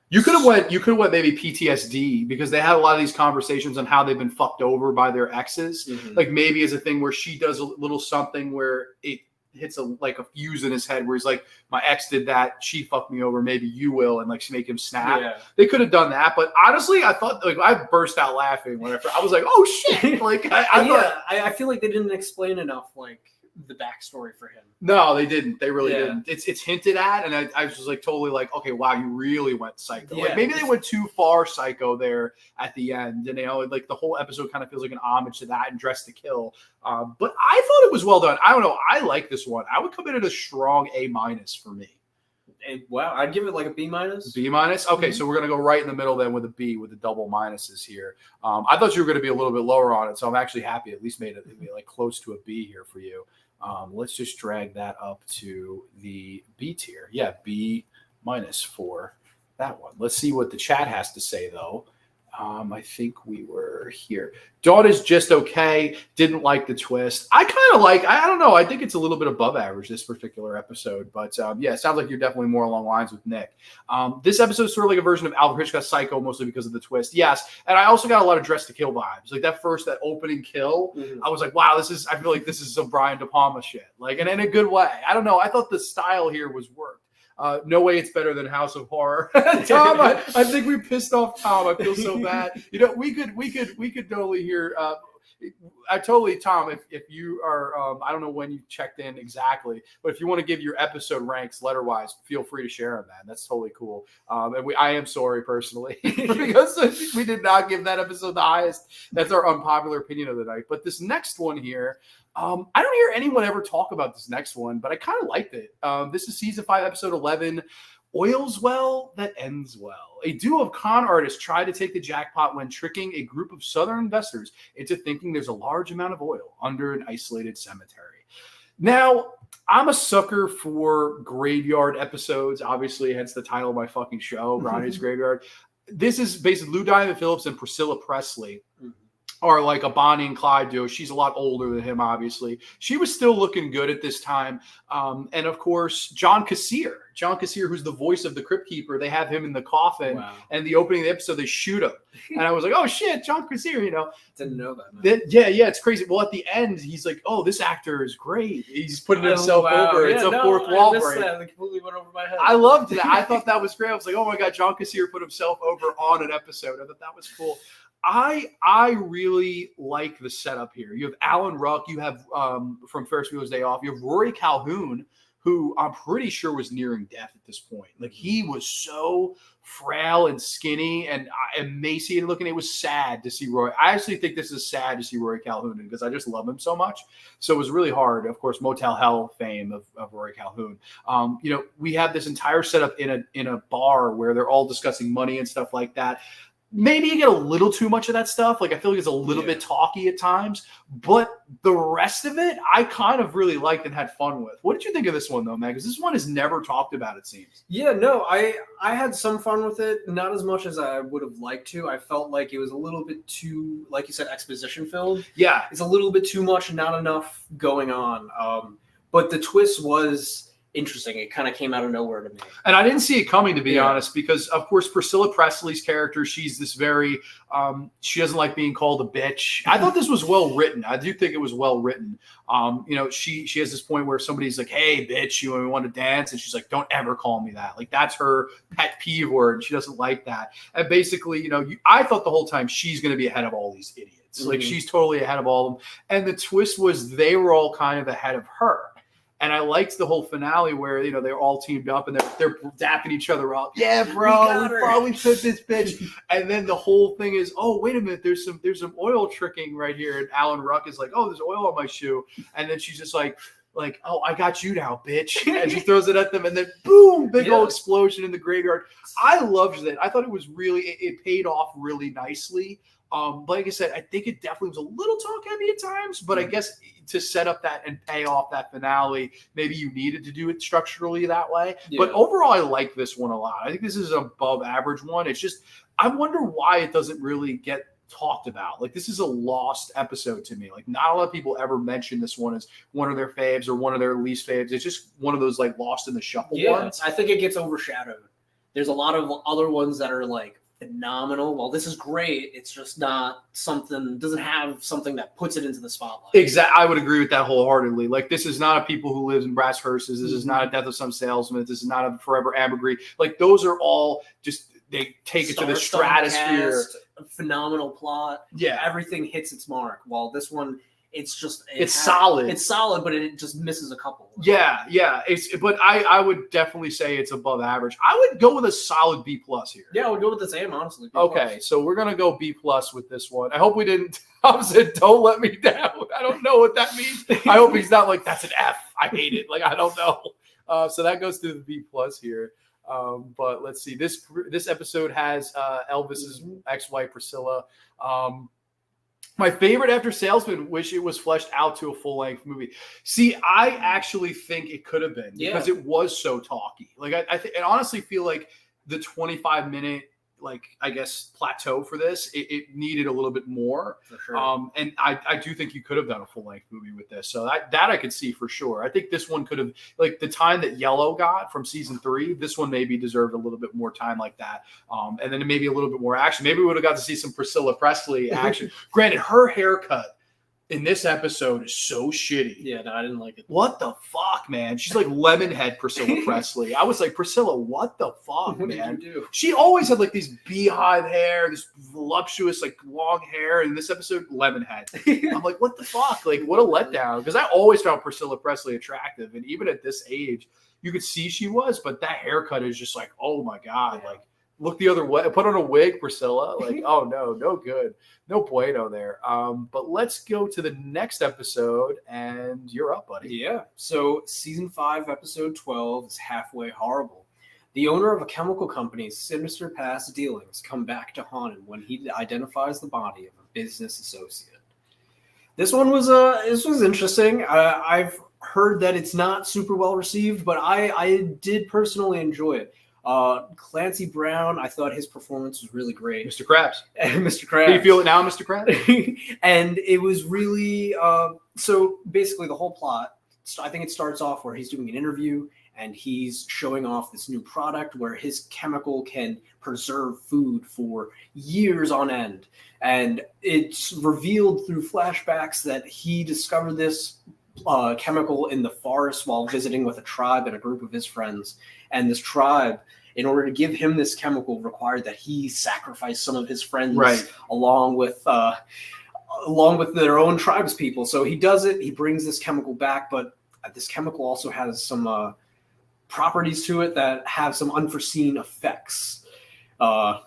You could have went maybe PTSD, because they had a lot of these conversations on how they've been fucked over by their exes. Mm-hmm. Like maybe as a thing where she does a little something where it hits a fuse in his head where he's like, my ex did that, she fucked me over, maybe you will, and like she make him snap. Yeah. They could have done that, but honestly, I thought, like, I burst out laughing whenever I was like, oh shit. Like I feel like they didn't explain enough like the backstory for him. No, they didn't. They really didn't. It's hinted at, and I was just like totally like, okay, wow, you really went psycho. Like maybe they went too far psycho there at the end, and like the whole episode kind of feels like an homage to that and Dressed to Kill. But I thought it was well done. I don't know. I like this one. I would come in at a strong A- for me. Wow, I'd give it like a B-. B-? Okay, so we're gonna go right in the middle then with a B, with the double minuses here. I thought you were gonna be a little bit lower on it, so I'm actually happy at least made it like close to a B here for you. Let's just drag that up to the B tier. Yeah, B- for that one. Let's see what the chat has to say though. I think we were here. Dawn is just okay. Didn't like the twist. I kind of I don't know. I think it's a little bit above average, this particular episode. But yeah, it sounds like you're definitely more along lines with Nick. This episode is sort of like a version of Alfred Hitchcock's Psycho, mostly because of the twist. Yes. And I also got a lot of Dressed to Kill vibes. Like that opening kill, I was like, wow, I feel like this is some Brian De Palma shit. Like, and in a good way. I don't know. I thought the style here was worked. No way it's better than House of Horror. Tom, I think we pissed off Tom. I feel so bad. We could totally hear. Tom, if you are, I don't know when you checked in exactly, but if you want to give your episode ranks letter-wise, feel free to share them, man. That's totally cool. And I am sorry personally because we did not give that episode the highest. That's our unpopular opinion of the night. But this next one here, I don't hear anyone ever talk about this next one, but I kind of liked it. This is season 5, episode 11. Oils well that ends well. A duo of con artists try to take the jackpot when tricking a group of Southern investors into thinking there's a large amount of oil under an isolated cemetery. Now, I'm a sucker for graveyard episodes, obviously, hence the title of my fucking show, Grande's Graveyard. This is basically Lou Diamond Phillips and Priscilla Presley. Are like a Bonnie and Clyde duo. She's a lot older than him, obviously. She was still looking good at this time. And of course, John Kassir, who's the voice of the Crypt Keeper, they have him in the coffin. Wow. And the opening of the episode, they shoot him. And I was like, oh shit, John Kassir, Didn't know that. Yeah, it's crazy. Well, at the end, he's like, oh, this actor is great. He's putting himself over. It's a fourth wall break. That completely went over my head. I loved that. I thought that was great. I was like, oh my God, John Kassir put himself over on an episode. I thought that was cool. I really like the setup here. You have Alan Ruck. You have from Ferris Bueller's Day Off. You have Rory Calhoun, who I'm pretty sure was nearing death at this point. Like he was so frail and skinny and emaciated looking. It was sad to see Rory. I actually think this is sad to see Rory Calhoun because I just love him so much. So it was really hard. Of course, Motel Hell fame of Rory Calhoun. We have this entire setup in a bar where they're all discussing money and stuff like that. Maybe you get a little too much of that stuff. Like I feel like it's a little bit talky at times, but the rest of it, I kind of really liked and had fun with. What did you think of this one though, man? Because this one is never talked about, it seems. Yeah, no, I had some fun with it. Not as much as I would have liked to. I felt like it was a little bit too, like you said, exposition filled. Yeah. It's a little bit too much and not enough going on. But the twist was interesting. It kind of came out of nowhere to me. And I didn't see it coming, to be honest, because of course Priscilla Presley's character, she's this very she doesn't like being called a bitch. I thought this was well written. I do think it was well written. She has this point where somebody's like, hey bitch, you want to dance? And she's like, don't ever call me that. Like that's her pet peeve word. She doesn't like that. And basically, I thought the whole time she's going to be ahead of all these idiots. Like she's totally ahead of all of them. And the twist was they were all kind of ahead of her. And I liked the whole finale where, they're all teamed up and they're dapping each other up. Yeah, bro, we probably took this bitch. And then the whole thing is, oh, wait a minute, there's some oil tricking right here. And Alan Ruck is like, oh, there's oil on my shoe. And then she's just like, oh, I got you now, bitch. And she throws it at them. And then boom, big old explosion in the graveyard. I loved it. I thought it was really, it paid off really nicely. Like I said, I think it definitely was a little talk heavy at times, but I guess to set up that and pay off that finale, maybe you needed to do it structurally that way. Yeah. But overall, I like this one a lot. I think this is an above average one. It's just, I wonder why it doesn't really get talked about. Like, this is a lost episode to me. Like, not a lot of people ever mention this one as one of their faves or one of their least faves. It's just one of those like lost in the shuffle ones. I think it gets overshadowed. There's a lot of other ones that are like phenomenal. Well, this is great. It's just not something, doesn't have something that puts it into the spotlight. Exactly. I would agree with that wholeheartedly. Like, this is not a People Who Lives in Brass Hearses. This is not a Death of Some Salesman. This is not a Forever Ambergris. Like, those are all just, they take it to the stratosphere. Cast, phenomenal plot. Yeah. Everything hits its mark. While this one, it's solid. It's solid, but it just misses a couple. Yeah. But I would definitely say it's above average. I would go with a solid B+ here. Yeah, I would go with the same, honestly. B+. Okay, so we're gonna go B+ with this one. I hope we didn't. I said, don't let me down. I don't know what that means. I hope he's not like, that's an F. I hate it. Like, I don't know. So that goes to the B+ here. But let's see. This episode has Elvis's ex-wife Priscilla. My favorite after Salesman, wish it was fleshed out to a full-length movie. See, I actually think it could have been because it was so talky. Like, I honestly feel like the 25-minute, like, I guess, plateau for this, it needed a little bit more. For sure. And I do think you could have done a full-length movie with this. So that I could see for sure. I think this one could have, like, the time that Yellow got from season 3, this one maybe deserved a little bit more time like that. And then maybe a little bit more action. Maybe we would have got to see some Priscilla Presley action. Granted, her haircut in this episode is so shitty. Yeah, no, I didn't like it. What the fuck, man? She's like Lemonhead Priscilla Presley. I was like, Priscilla, what the fuck, what man? Did you do? She always had like these beehive hair, this voluptuous, like long hair. And in this episode, Lemonhead. I'm like, what the fuck? Like, what a letdown. Because I always found Priscilla Presley attractive. And even at this age, you could see she was, but that haircut is just like, oh my God. Like, look the other way. Put on a wig, Priscilla. Like, oh no good. No bueno there. But let's go to the next episode, and you're up, buddy. Yeah. So season 5, episode 12 is Halfway Horrible. The owner of a chemical company's sinister past dealings come back to haunt him when he identifies the body of a business associate. This one was interesting. I've heard that it's not super well received, but I did personally enjoy it. Clancy Brown, I thought his performance was really great. Mr. Krabs. Mr. Krabs. Do you feel it now, Mr. Krabs? And it was really, so basically the whole plot, I think it starts off where he's doing an interview and he's showing off this new product where his chemical can preserve food for years on end. And it's revealed through flashbacks that he discovered this chemical in the forest while visiting with a tribe and a group of his friends. And this tribe, in order to give him this chemical, required that he sacrifice some of his friends along with their own tribes people. So he does it. He brings this chemical back, but this chemical also has some properties to it that have some unforeseen effects. I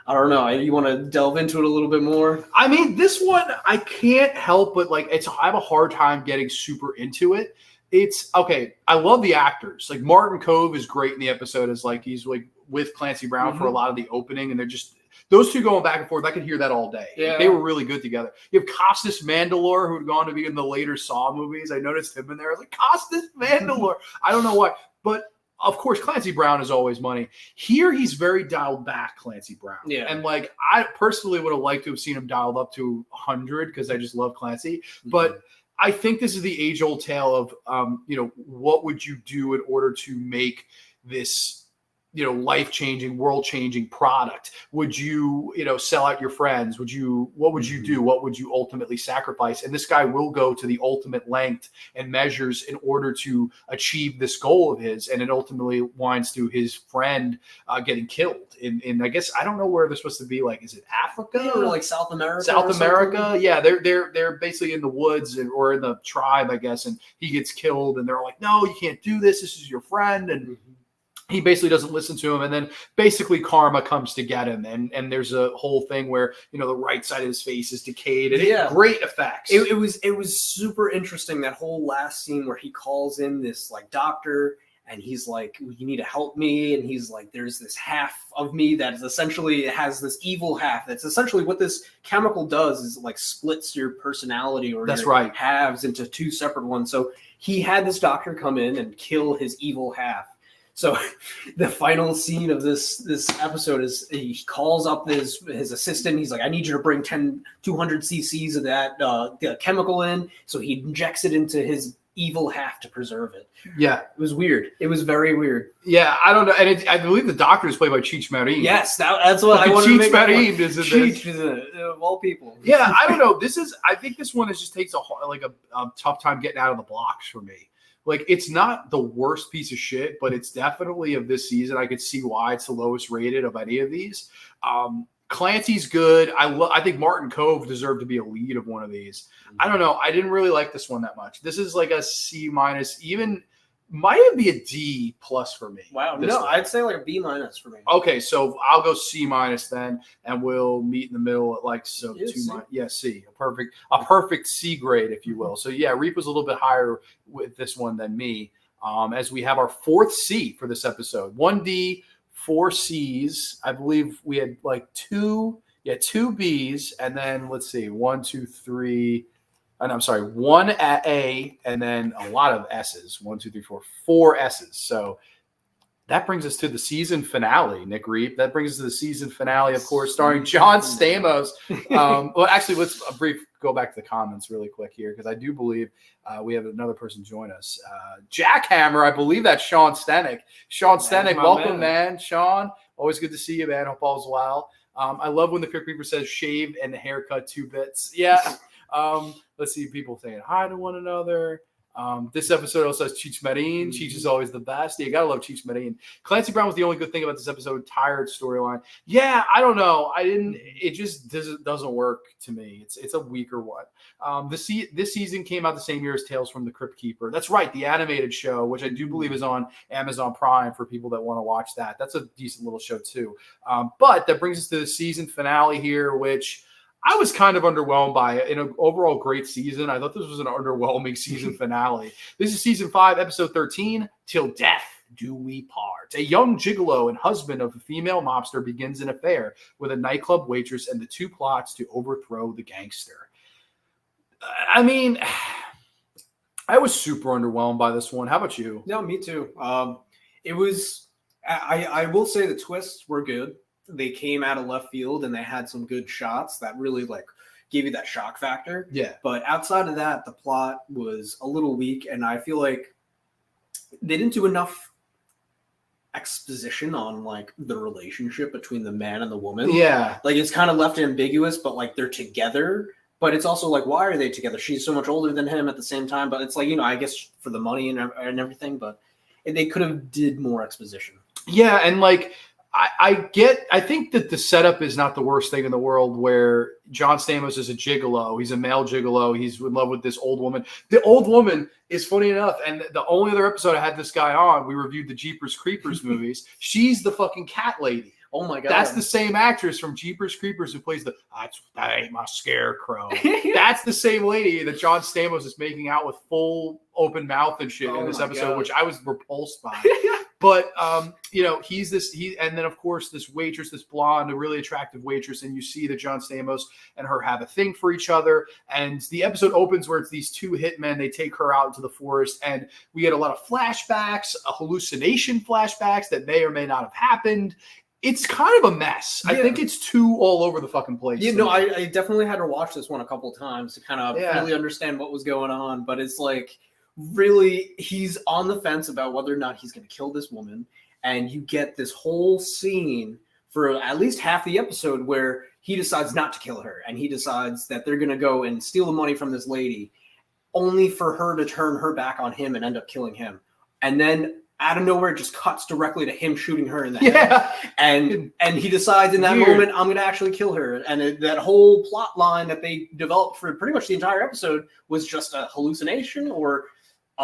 don't know. You want to delve into it a little bit more? I mean, this one, I can't help but like, I have a hard time getting super into it. It's okay. I love the actors. Like Martin Cove is great in the episode as like, he's like with Clancy Brown for a lot of the opening. And they're just, those two going back and forth. I could hear that all day. Yeah. Like, they were really good together. You have Costas Mandylor, who had gone to be in the later Saw movies. I noticed him in there. I was like, Costas Mandylor. I don't know why, but of course, Clancy Brown is always money. Here, he's very dialed back, Clancy Brown. Yeah. And like, I personally would have liked to have seen him dialed up to 100 because I just love Clancy. Mm-hmm. But I think this is the age-old tale of, what would you do in order to make this, life-changing, world-changing product? Would you, sell out your friends? What would you do? What would you ultimately sacrifice? And this guy will go to the ultimate length and measures in order to achieve this goal of his. And it ultimately winds to his friend getting killed in I guess, I don't know where they're supposed to be. Like, is it Africa? Or like South America? South America. Yeah. They're basically in the woods or in the tribe, I guess. And he gets killed and they're like, no, you can't do this. This is your friend. And he basically doesn't listen to him, and then basically karma comes to get him, and there's a whole thing where the right side of his face is decayed, and great effects. It was super interesting, that whole last scene where he calls in this like doctor, and he's like, "You need to help me," and he's like, "There's this half of me that is essentially has this evil half." That's essentially what this chemical does, is like splits your personality or your halves into two separate ones. So he had this doctor come in and kill his evil half. So the final scene of this episode is he calls up his assistant. He's like, I need you to bring 200 cc's of that chemical in. So he injects it into his evil half to preserve it. Yeah. It was weird. It was very weird. Yeah, I don't know. And I believe the doctor is played by Cheech Marin. Yes, that's what I wanted to make. Marin is in Cheech is of all people. Yeah, I don't know. I think this one just takes a tough time getting out of the blocks for me. Like, it's not the worst piece of shit, but it's definitely of this season. I could see why it's the lowest rated of any of these. Clancy's good. I think Martin Cove deserved to be a lead of one of these. I don't know. I didn't really like this one that much. This is like a C-, even might even be a D+ for me. Wow. No, I'd say like a B- for me. Okay, so I'll go C- then, and we'll meet in the middle at like so Yeah, 2-. C. Yeah, C. A perfect C grade, if you will. So yeah, Reip was a little bit higher with this one than me. As we have our 4th C for this episode. 1 D, 4 C's. I believe we had like 2 B's, and then let's see, 1, 2, 3. And I'm sorry, 1 A, and then a lot of S's. 1, 2, 3, 4 S's. So that brings us to the season finale, Nick Reip. That brings us to the season finale, of course, starring John Stamos. Well, actually, let's go back to the comments really quick here, because I do believe we have another person join us. Jackhammer, I believe that's Sean Stenick. Sean Stenick, welcome, man. Sean, always good to see you, man. Hope all's well. I love when the Crypt Reaper says shave and haircut 2 bits. Yeah. Let's see, people saying hi to one another. This episode also has Cheech Marin. Cheech is always the best. You gotta love Cheech Marin. Clancy Brown was the only good thing about this episode. Tired storyline. Yeah, I don't know. It just doesn't work to me. It's a weaker one. This season came out the same year as Tales from the Crypt Keeper. That's right, the animated show, which I do believe is on Amazon Prime for people that want to watch that. That's a decent little show too. But that brings us to the season finale here, which I was kind of underwhelmed by it. In an overall great season, I thought this was an underwhelming season finale. This is season 5, episode 13, Till Death Do We Part. A young gigolo and husband of a female mobster begins an affair with a nightclub waitress, and the 2 plots to overthrow the gangster. I mean, I was super underwhelmed by this one. How about you? No, me too. It was. I will say the twists were good. They came out of left field and they had some good shots that really like gave you that shock factor. Yeah. But outside of that, the plot was a little weak, and I feel like they didn't do enough exposition on like the relationship between the man and the woman. Yeah. Like, it's kind of left ambiguous, but like they're together. But it's also like, why are they together? She's so much older than him at the same time. But it's like, I guess for the money and everything. But they could have did more exposition. Yeah, and like I think that the setup is not the worst thing in the world, where John Stamos is a gigolo. He's a male gigolo. He's in love with this old woman. The old woman is, funny enough, and the only other episode I had this guy on, we reviewed the Jeepers Creepers movies. She's the fucking cat lady. Oh my God. That's the same actress from Jeepers Creepers who plays that ain't my scarecrow. That's the same lady that John Stamos is making out with full open mouth and shit in this episode, which I was repulsed by. But he's and then of course this waitress, this blonde, a really attractive waitress, and you see that John Stamos and her have a thing for each other. And the episode opens where it's these 2 hitmen. They take her out into the forest, and we get a lot of flashbacks, hallucination flashbacks that may or may not have happened. It's kind of a mess. Yeah. I think it's too all over the fucking place. I definitely had to watch this one a couple of times to kind of really understand what was going on. But it's like, really, he's on the fence about whether or not he's going to kill this woman. And you get this whole scene for at least half the episode where he decides not to kill her. And he decides that they're going to go and steal the money from this lady, only for her to turn her back on him and end up killing him. And then out of nowhere, it just cuts directly to him shooting her in the head. And he decides in that moment, I'm going to actually kill her. And that whole plot line that they developed for pretty much the entire episode was just a hallucination, or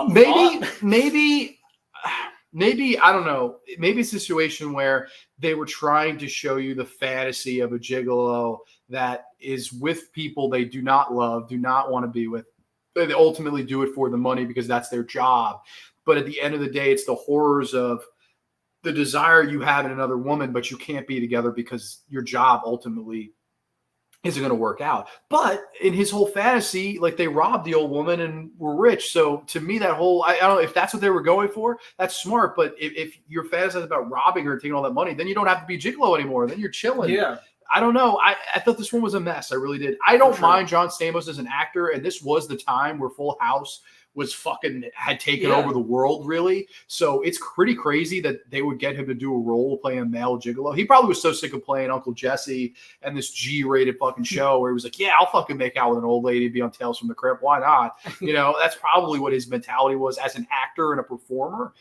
maybe I don't know. Maybe it's a situation where they were trying to show you the fantasy of a gigolo that is with people they do not love, do not want to be with. They ultimately do it for the money because that's their job. But at the end of the day, it's the horrors of the desire you have in another woman, but you can't be together because your job ultimately isn't going to work out. But in his whole fantasy, like they robbed the old woman and were rich. So to me, that whole, I don't know if that's what they were going for, that's smart. But if your fantasy is about robbing her and taking all that money, then you don't have to be gigolo anymore. Then you're chilling. Yeah. I don't know. I thought this one was a mess. I really did. I don't mind John Stamos as an actor. And this was the time where Full House was had taken over the world, really. So it's pretty crazy that they would get him to do a role playing a male gigolo. He probably was so sick of playing Uncle Jesse and this G-rated fucking show where he was like, yeah, I'll fucking make out with an old lady, be on Tales from the Crypt. Why not? That's probably what his mentality was as an actor and a performer.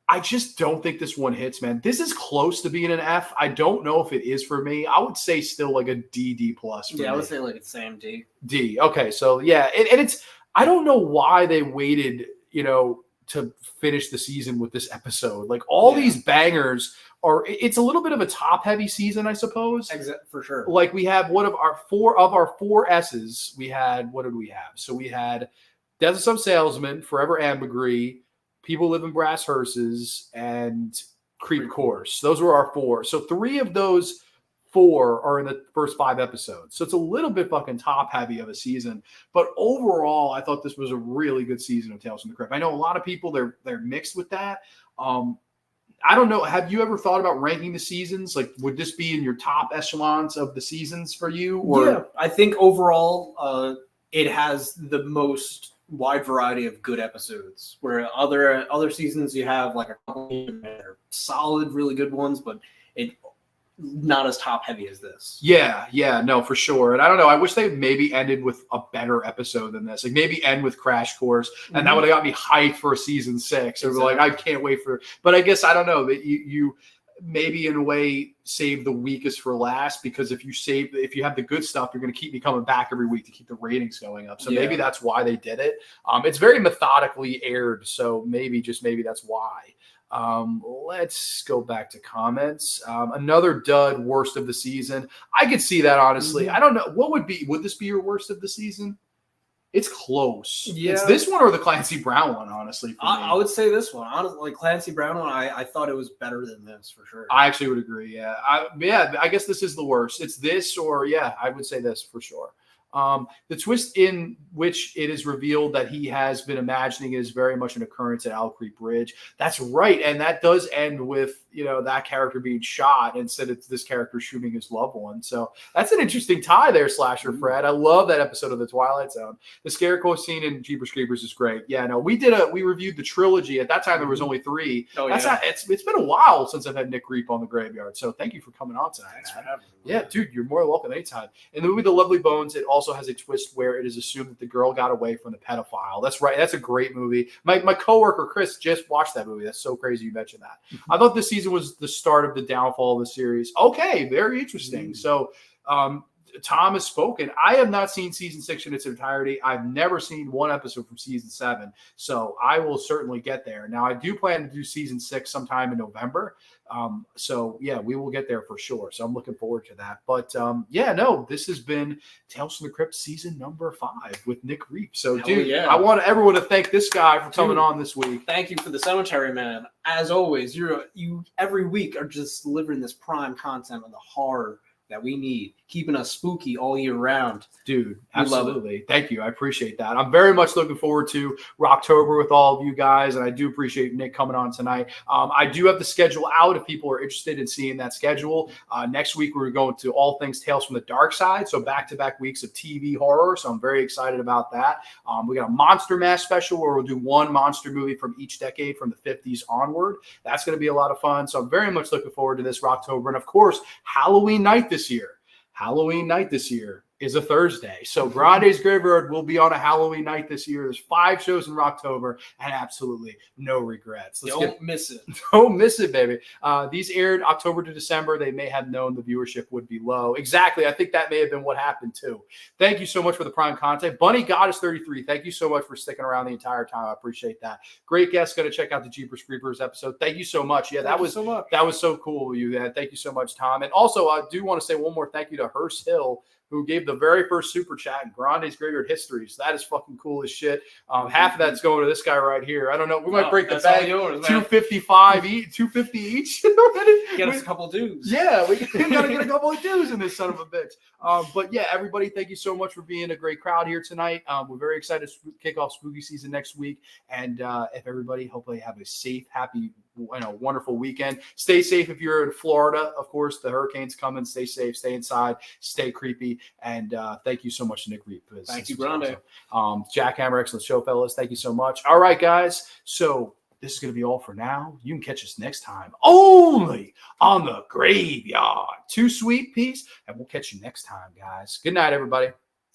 I just don't think this one hits, man. This is close to being an F. I don't know if it is for me. I would say still like a D plus. Yeah, I would say like it's same D. D. Okay, so yeah, and it's, I don't know why they waited, to finish the season with this episode. Like all these bangers it's a little bit of a top heavy season, I suppose. For sure. Like we have one of our four S's. We had, what did we have? So we had Death of Some Salesman, Forever Ambergris, People Live in Brass Hearses, and Creep Course. Those were our four. So 3 of those 4 are in the first 5 episodes. So it's a little bit fucking top heavy of a season. But overall, I thought this was a really good season of Tales from the Crypt. I know a lot of people, they're mixed with that. I don't know. Have you ever thought about ranking the seasons? Like, would this be in your top echelons of the seasons for you? Or? Yeah, I think overall it has the most wide variety of good episodes, where other seasons you have like a couple that are solid, really good ones, but it not as top heavy as this. Yeah, no, for sure. And I don't know. I wish they maybe ended with a better episode than this. Like maybe end with Crash Course, and that would have got me hyped for season 6. It was like, I can't wait for. But I guess I don't know that you maybe in a way save the weakest for last, because if you have the good stuff, you're going to keep me coming back every week to keep the ratings going up. So maybe that's why they did it. It's very methodically aired, so maybe that's why. Let's go back to comments. Another dud, worst of the season. I could see that, honestly. I don't know. Would this be your worst of the season? It's close. Yeah. It's this one or the Clancy Brown one, honestly. I would say this one. Honestly, like Clancy Brown one, I thought it was better than this for sure. I actually would agree. Yeah. I guess this is the worst. It's this or I would say this for sure. The twist in which it is revealed that he has been imagining is very much an occurrence at Owl Creek Bridge. That's right. And that does end with, that character being shot instead of this character shooting his loved one. So that's an interesting tie there, Slasher Fred. I love that episode of The Twilight Zone. The Scarecrow scene in Jeepers Creepers is great. Yeah, no, we reviewed the trilogy. At that time, there was only 3. It's been a while since I've had Nick Reip on the Graveyard. So thank you for coming on tonight. Thanks for having me. Yeah, dude, you're more welcome anytime. In the movie The Lovely Bones, it also has a twist where it is assumed that the girl got away from the pedophile. That's right. That's a great movie. My coworker Chris just watched that movie. That's so crazy you mentioned that. I thought this season was the start of the downfall of the series. Okay, very interesting. So Tom has spoken. I have not seen season 6 in its entirety. I've never seen one episode from season 7. So I will certainly get there. Now, I do plan to do season 6 sometime in November. We will get there for sure. So I'm looking forward to that. But this has been Tales from the Crypt season number 5 with Nick Reip. So, I want everyone to thank this guy for coming on this week. Thank you for the cemetery, man. As always, you every week are just delivering this prime content on the horror that we need, keeping us spooky all year round. Dude, absolutely. Thank you. I appreciate that. I'm very much looking forward to Rocktober with all of you guys, and I do appreciate Nick coming on tonight. I do have the schedule out if people are interested in seeing that schedule. Next week, we're going to all things Tales from the Dark Side, so back-to-back weeks of TV horror, so I'm very excited about that. We got a Monster Mash special where we'll do one monster movie from each decade from the 50s onward. That's going to be a lot of fun, so I'm very much looking forward to this Rocktober. And, of course, Halloween night this year is a Thursday. So Grande's Graveyard will be on a Halloween night this year. There's 5 shows in Rocktober and absolutely no regrets. Don't miss it. Don't miss it, baby. These aired October to December. They may have known the viewership would be low. Exactly. I think that may have been what happened too. Thank you so much for the prime content. Bunny Goddess 33. Thank you so much for sticking around the entire time. I appreciate that. Great guest. Going to check out the Jeepers Creepers episode. Thank you so much. Yeah, that was so cool of you. Thank you so much, Tom. And also, I do want to say one more thank you to Hearst Hill who gave the very first super chat in Grande's Graveyard History. So that is fucking cool as shit. Half of that's going to this guy right here. I don't know. We might break the bag. Yours, 255 each, 250 each. Get us a couple dudes. Yeah, we got to get a couple of dudes in this son of a bitch. But yeah, everybody, thank you so much for being a great crowd here tonight. We're very excited to kick off spooky season next week. And if everybody, hopefully have a safe, happy, wonderful weekend. Stay safe if you're in Florida. Of course, the hurricane's coming. Stay safe, stay inside, stay creepy. And thank you so much, Nick Reip. Thank you, Grande. Awesome. Jackhammer, excellent show, fellas. Thank you so much. All right, guys. So this is going to be all for now. You can catch us next time only on the Graveyard. Too sweet piece. And we'll catch you next time, guys. Good night, everybody.